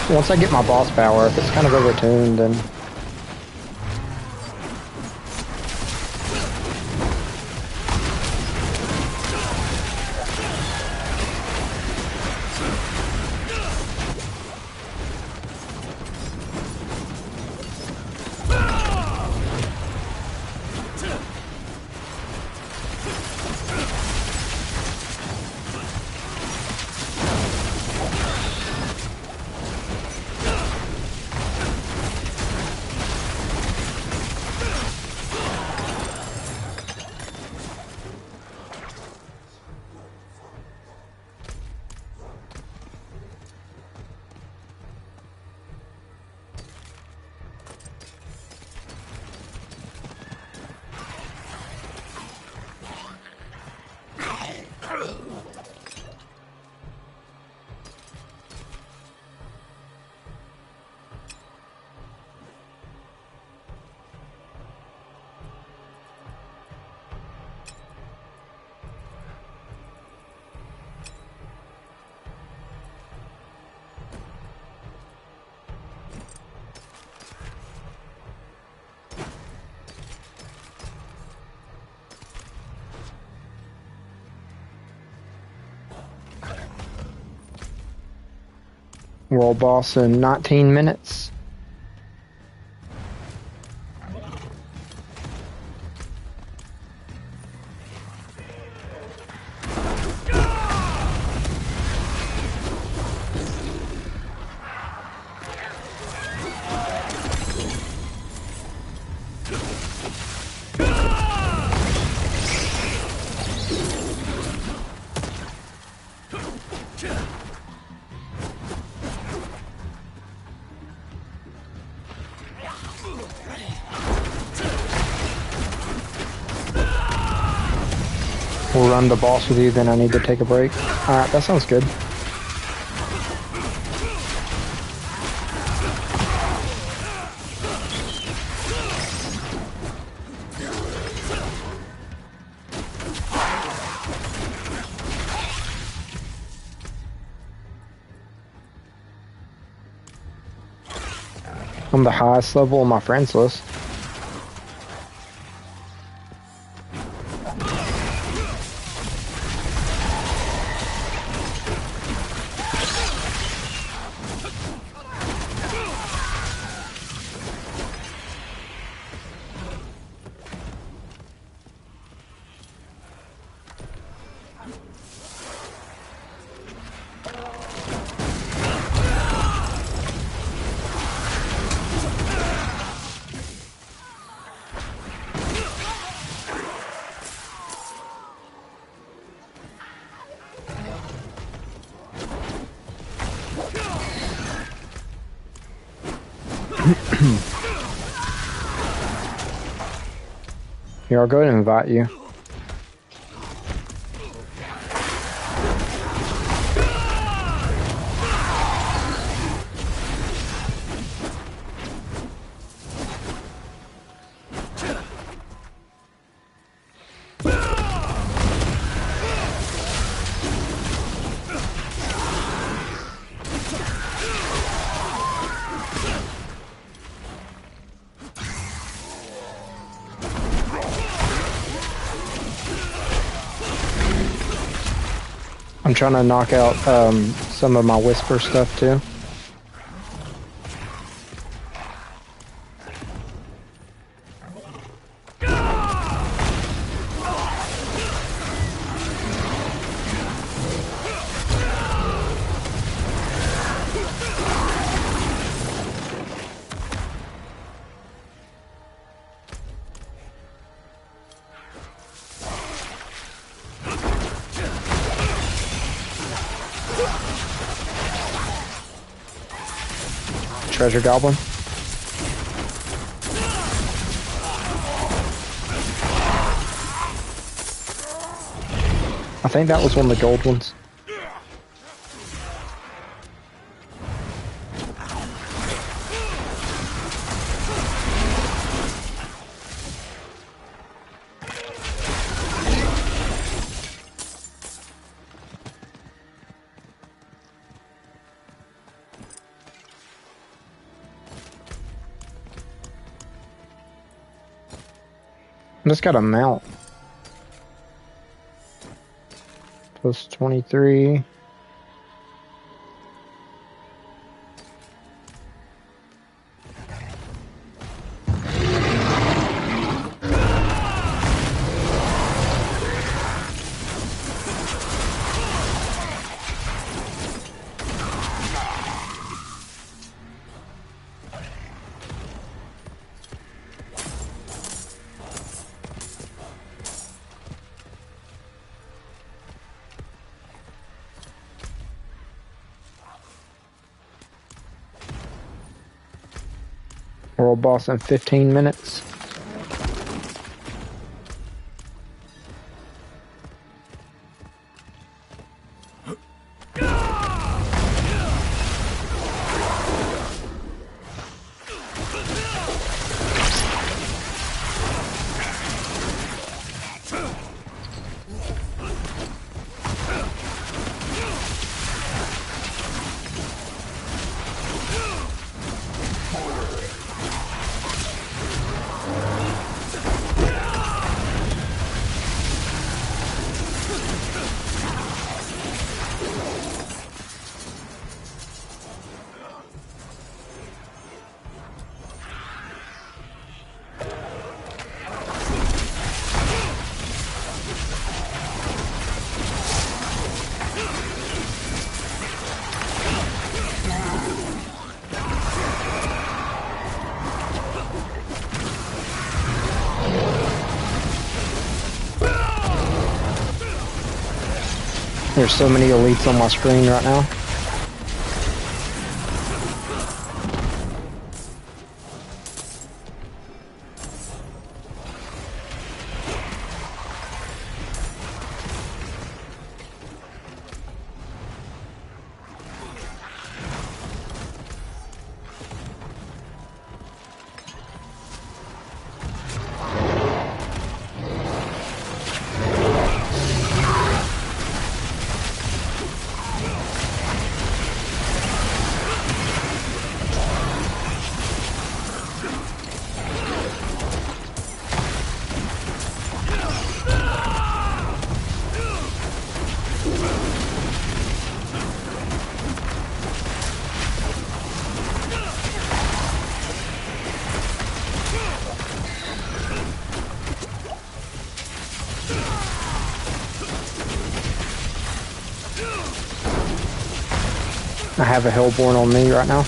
Speaker 1: Once I get my boss power, if it's kind of overtuned, then world boss in 19 minutes. We'll run the boss with you, then I need to take a break. Alright, that sounds good. I'm the highest level on my friends list. Here, I'll go ahead and invite you. I'm trying to knock out some of my whisper stuff too. Treasure Goblin. I think that was one of the gold ones. Just got a mount. Plus 23. World boss in 15 minutes. There's so many elites on my screen right now. I have a Hellborn on me right now.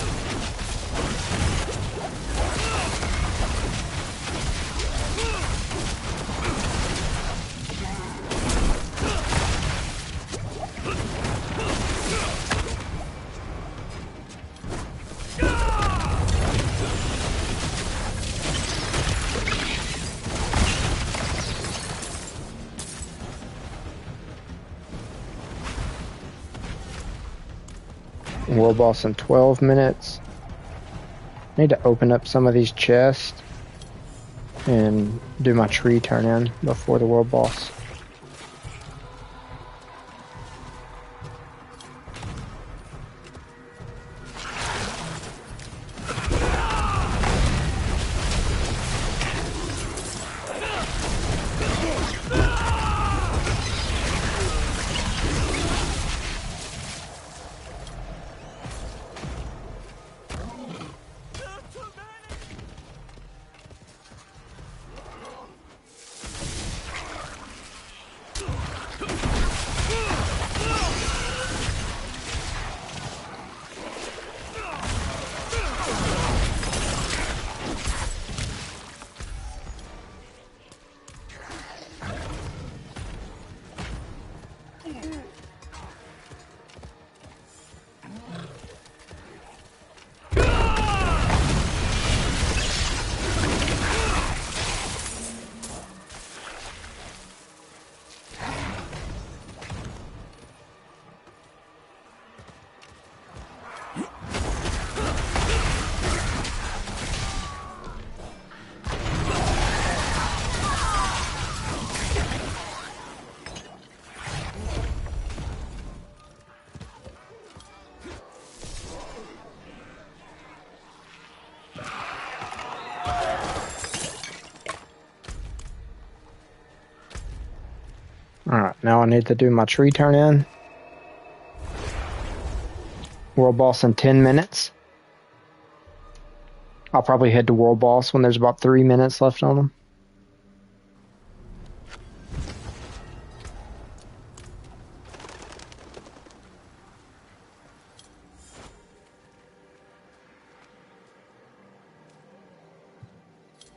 Speaker 1: World boss in 12 minutes. Need to open up some of these chests and do my tree turn in before the world boss. Alright, now I need to do my tree turn in. World boss in 10 minutes. I'll probably head to world boss when there's about 3 minutes left on them.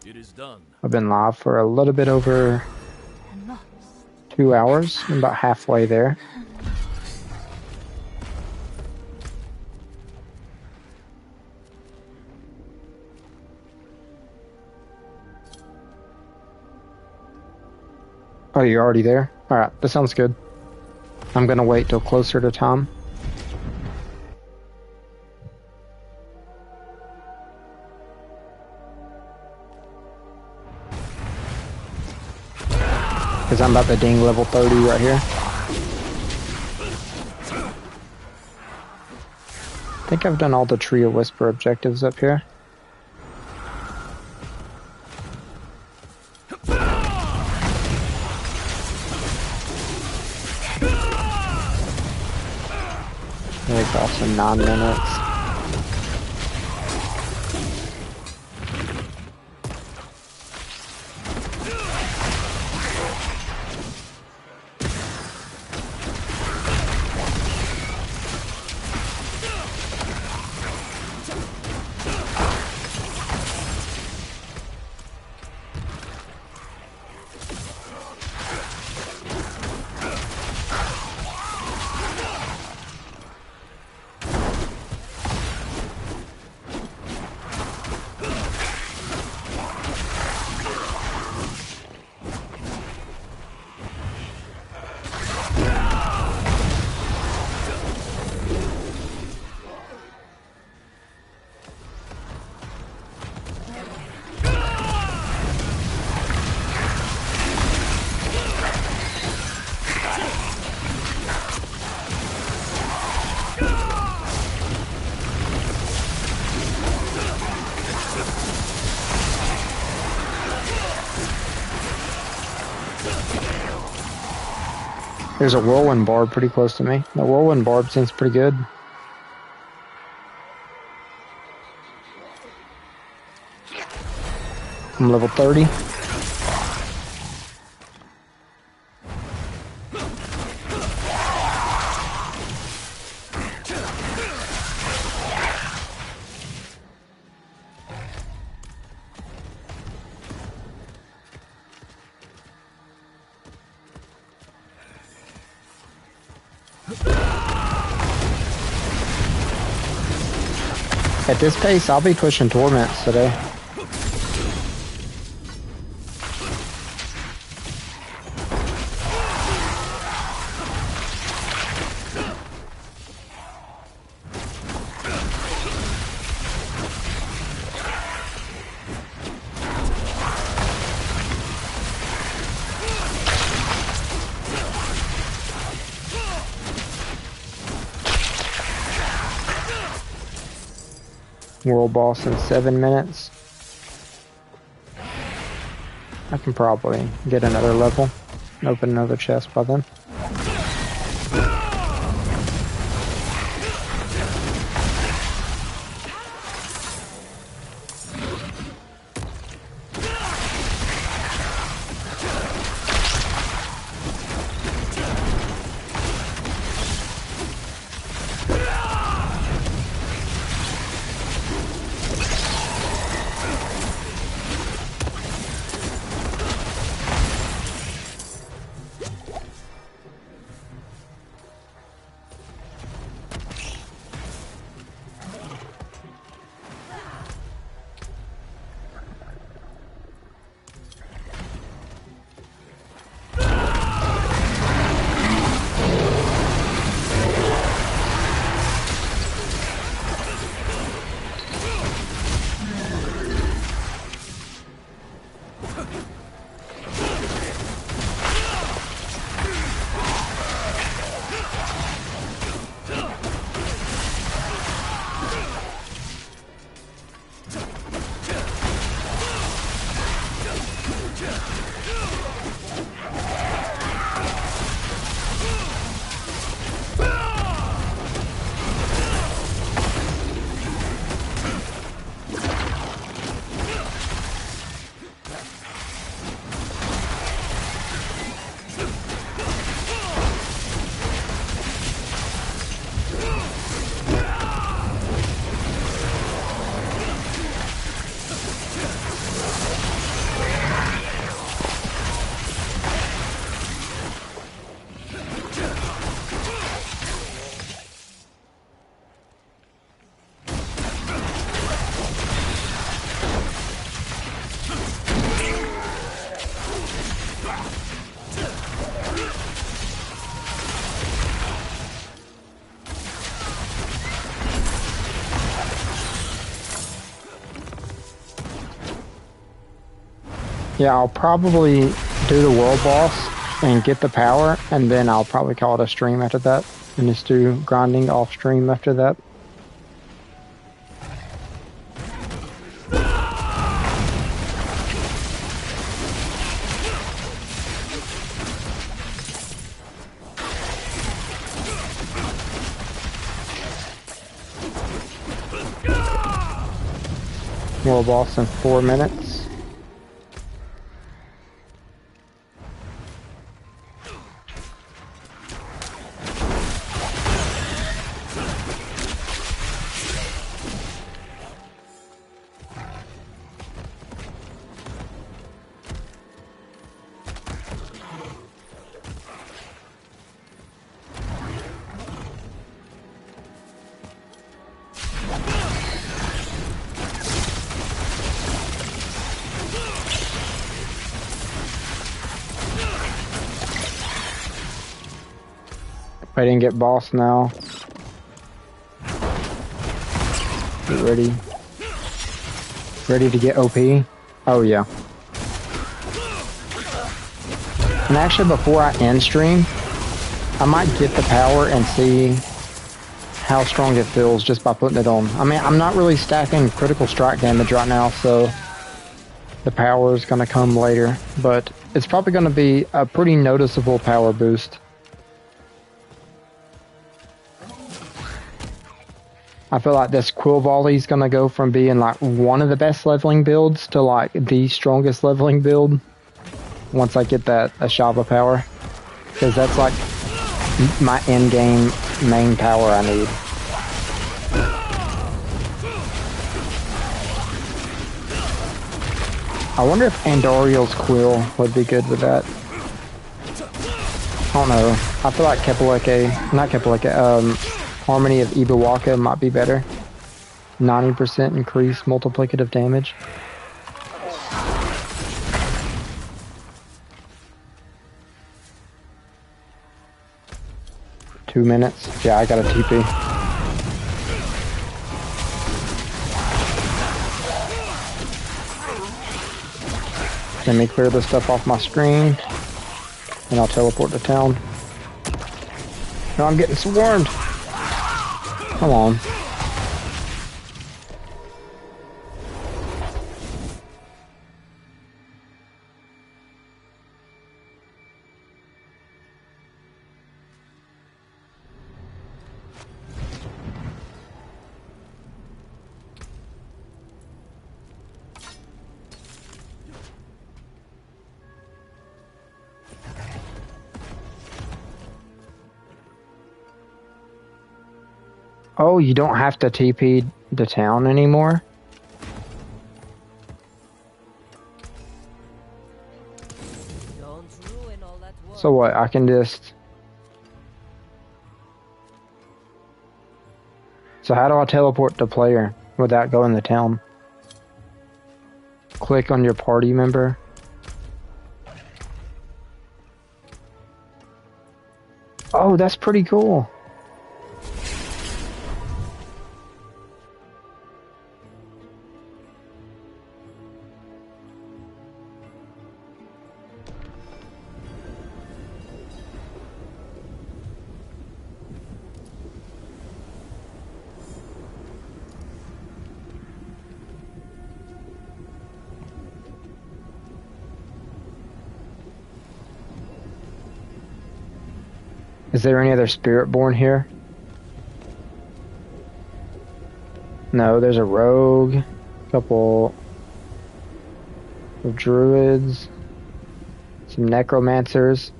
Speaker 6: It is done.
Speaker 1: I've been live for a little bit over 2 hours. I'm about halfway there. Oh, you're already there? Alright, that sounds good. I'm gonna wait till closer to time. Because I'm about to ding level 30 right here. I think I've done all the Tree of Whisper objectives up here. Take off some 9 minutes. There's a whirlwind barb pretty close to me. The whirlwind barb seems pretty good. I'm level 30. At this pace, I'll be pushing torments today. World boss in 7 minutes. I can probably get another level and open another chest by then. Yeah, I'll probably do the world boss and get the power, and then I'll probably call it a stream after that, and just do grinding off stream after that. World boss in 4 minutes. I didn't get boss now. Get ready. Ready to get OP? Oh yeah. And actually before I end stream, I might get the power and see how strong it feels just by putting it on. I mean, I'm not really stacking critical strike damage right now, so the power is going to come later. But it's probably going to be a pretty noticeable power boost. I feel like this Quill Volley is going to go from being like one of the best leveling builds to like the strongest leveling build once I get that Ashava power. Because that's like my end-game main power I need. I wonder if Andoriel's Quill would be good with that. I don't know. I feel like Harmony of Ibawaka might be better. 90% increased multiplicative damage. Two minutes. Yeah, I got a TP. Let me clear this stuff off my screen, and I'll teleport to town. No, I'm getting swarmed. Come on. Oh, you don't have to TP the town anymore?
Speaker 3: Don't ruin all that work.
Speaker 1: So what, I can just... So how do I teleport the player without going to town? Click on your party member. Oh, that's pretty cool. Is there any other Spiritborn here? No, there's a rogue, a couple of druids, some necromancers.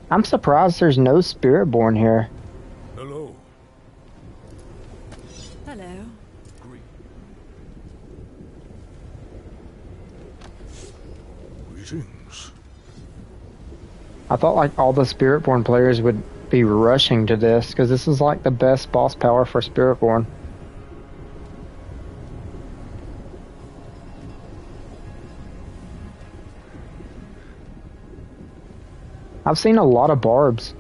Speaker 1: I'm surprised there's no Spiritborn here.
Speaker 7: Hello.
Speaker 2: Hello.
Speaker 7: Greetings.
Speaker 1: I thought like all the Spiritborn players would be rushing to this, because this is like the best boss power for Spiritborn. I've seen a lot of barbs.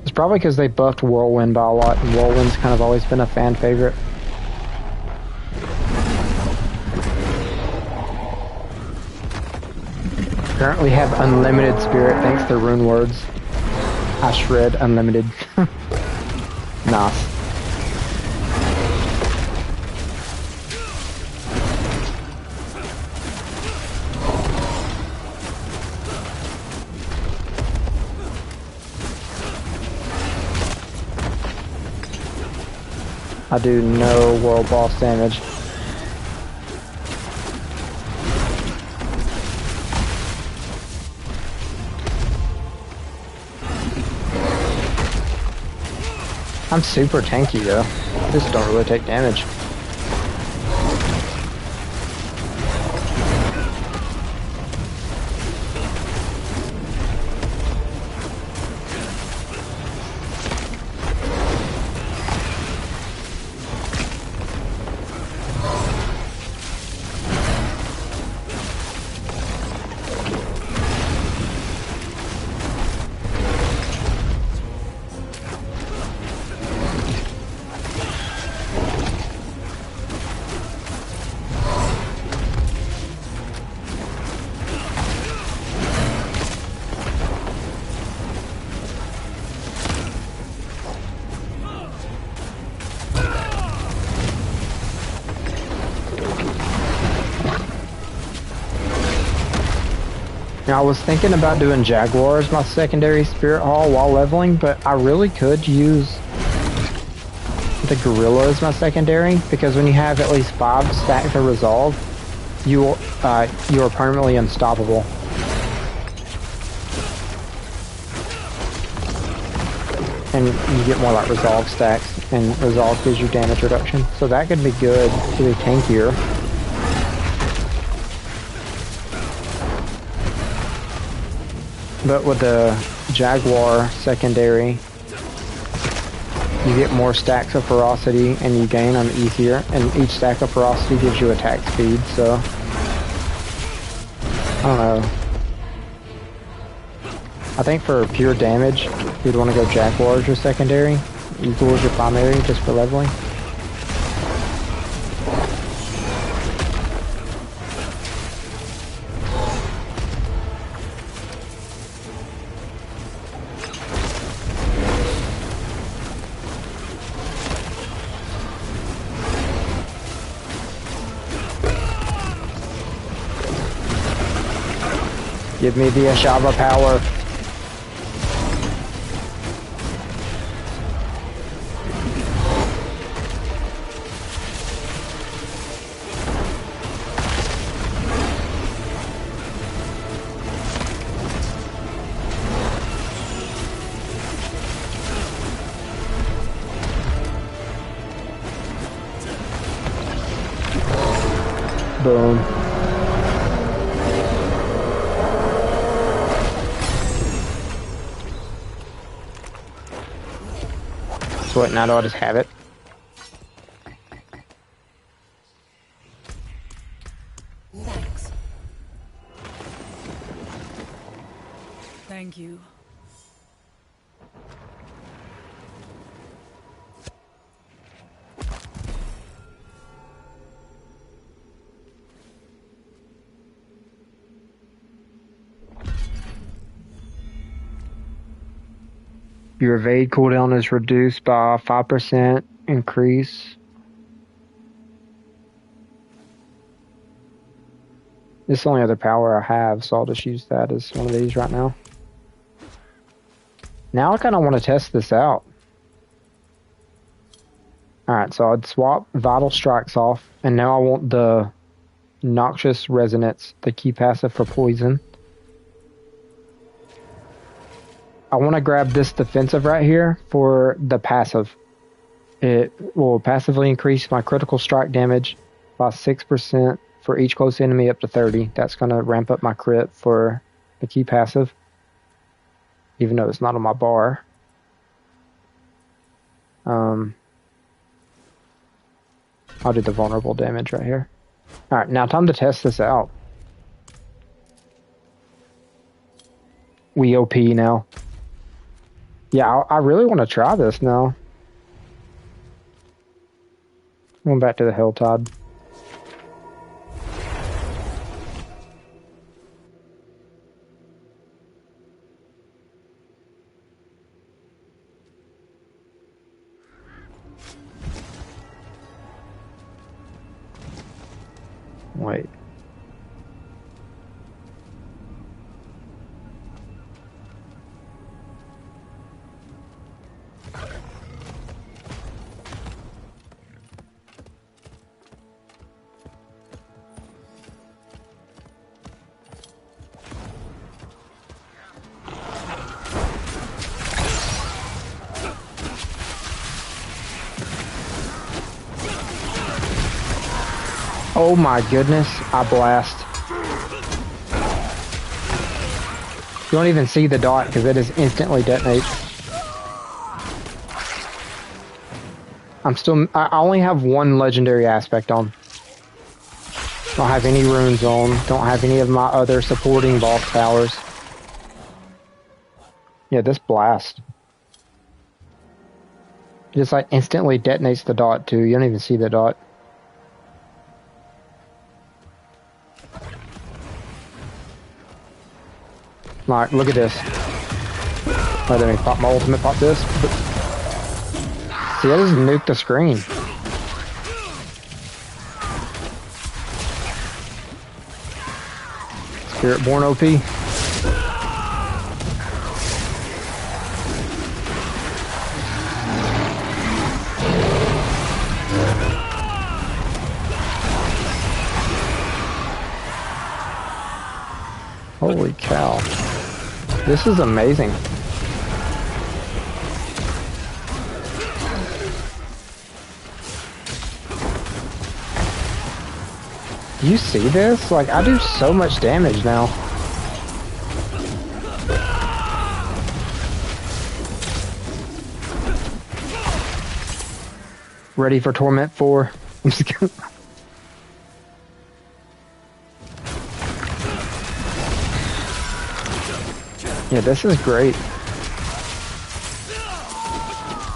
Speaker 1: It's probably because they buffed Whirlwind by a lot, and Whirlwind's kind of always been a fan favorite. currently have unlimited spirit thanks to rune words. I shred unlimited. Nice. I do no world boss damage. I'm super tanky though. Just don't really take damage. Now, I was thinking about doing Jaguar as my secondary Spirit Hall while leveling, but I really could use the Gorilla as my secondary, because when you have at least 5 stacks of Resolve, you are permanently unstoppable. And you get more like Resolve stacks, and Resolve gives you damage reduction. So that could be good to be tankier. But with the Jaguar secondary, you get more stacks of ferocity and you gain on easier, and each stack of ferocity gives you attack speed, so I don't know. I think for pure damage, you'd want to go Jaguar as your secondary, Eagle as your primary, just for leveling. Give me the Ashava power. Boom. So what, now do I just have it?
Speaker 3: Thanks. Thank you.
Speaker 1: Your evade cooldown is reduced by 5% increase. This is the only other power I have, so I'll just use that as one of these right now. Now I kind of want to test this out. Alright, so I'd swap Vital Strikes off, and now I want the Noxious Resonance, the key passive for poison. I want to grab this defensive right here for the passive. It will passively increase my critical strike damage by 6% for each close enemy up to 30. That's going to ramp up my crit for the key passive, even though it's not on my bar. I'll do the vulnerable damage right here. Alright, now time to test this out. We OP now. Yeah, I really want to try this now. Going back to the Helltide. Wait. Oh my goodness, I blast. You don't even see the dot because it just instantly detonates. I only have one legendary aspect on. Don't have any runes on. Don't have any of my other supporting boss powers. Yeah, this blast. It just like instantly detonates the dot too. You don't even see the dot. Like, look at this. Oh, let me pop my ultimate, pop this. See, I just nuked the screen. Spiritborn OP. Holy cow. This is amazing. Do you see this? Like, I do so much damage now. Ready for Torment 4? I'm just kidding. Yeah, this is great.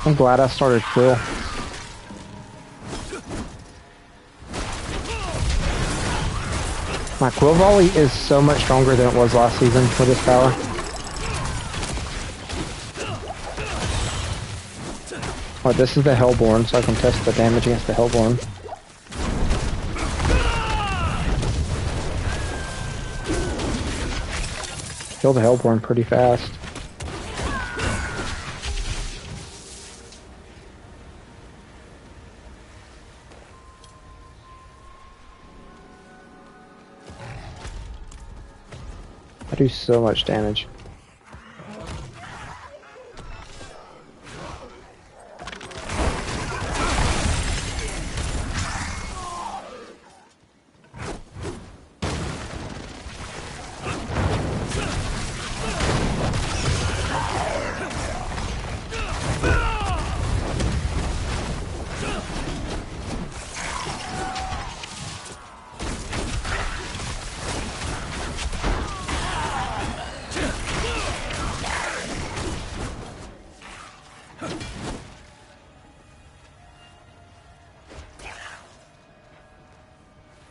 Speaker 1: I'm glad I started Quill. My Quill Volley is so much stronger than it was last season for this power. Oh, this is the Hellborn, so I can test the damage against the Hellborn. Kill the Hellborn pretty fast. I do so much damage.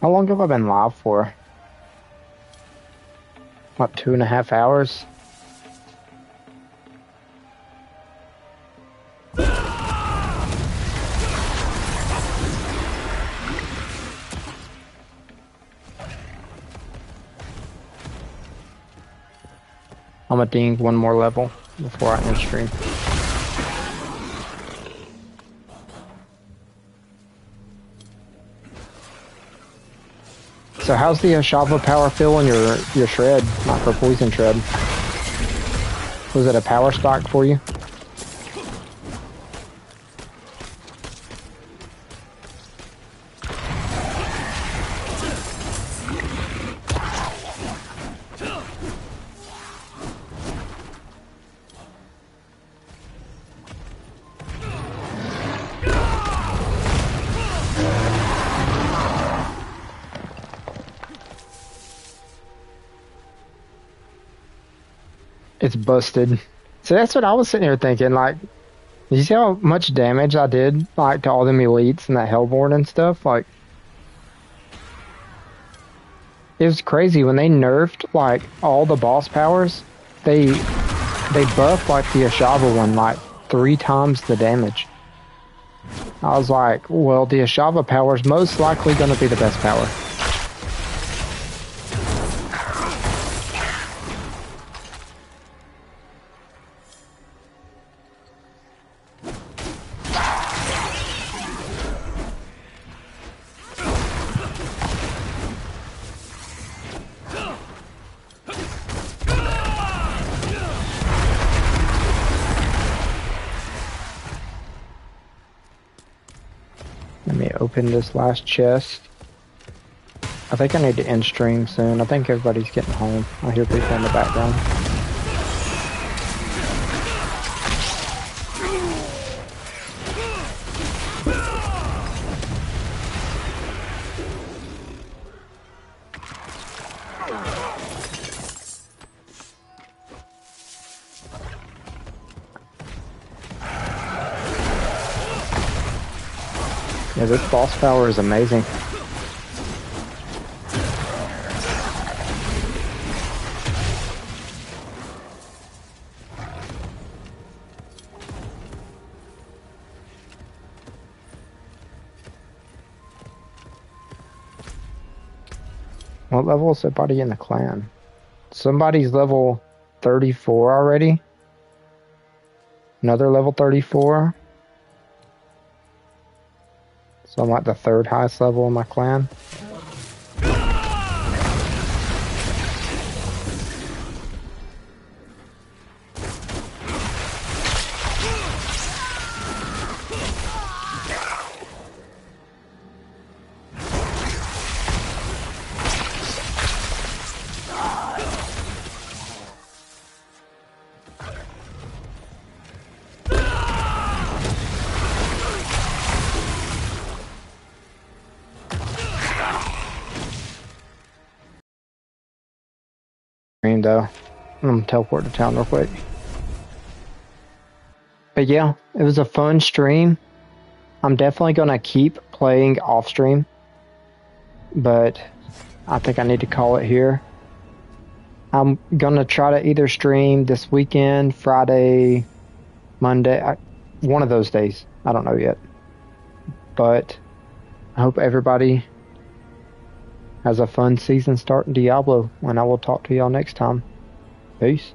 Speaker 1: How long have I been live for? About 2.5 hours? I'm gonna ding one more level before I end stream. So how's the Ashava power feel in your shred? Not for poison shred. Was it a power stock for you? It's busted. So that's what I was sitting here thinking, like, you see how much damage I did, like, to all them elites and that Hellborn and stuff? Like, it was crazy. When they nerfed, like, all the boss powers, they buffed, like, the Ashava one, like, 3 times the damage. I was like, well, the Ashava power is most likely going to be the best power. open this last chest. I think I need to end stream soon. I think everybody's getting home. I hear people in the background. Yeah, this boss power is amazing. What level is everybody in the clan? Somebody's level 34 already. Another level 34. So I'm like the third highest level in my clan. Though I'm gonna teleport to town real quick. But yeah, it was a fun stream. I'm definitely gonna keep playing off stream, but I think I need to call it here. I'm gonna try to either stream this weekend, Friday, Monday, one of those days. I don't know yet, but I hope everybody has a fun season starting Diablo, and I will talk to y'all next time. Peace.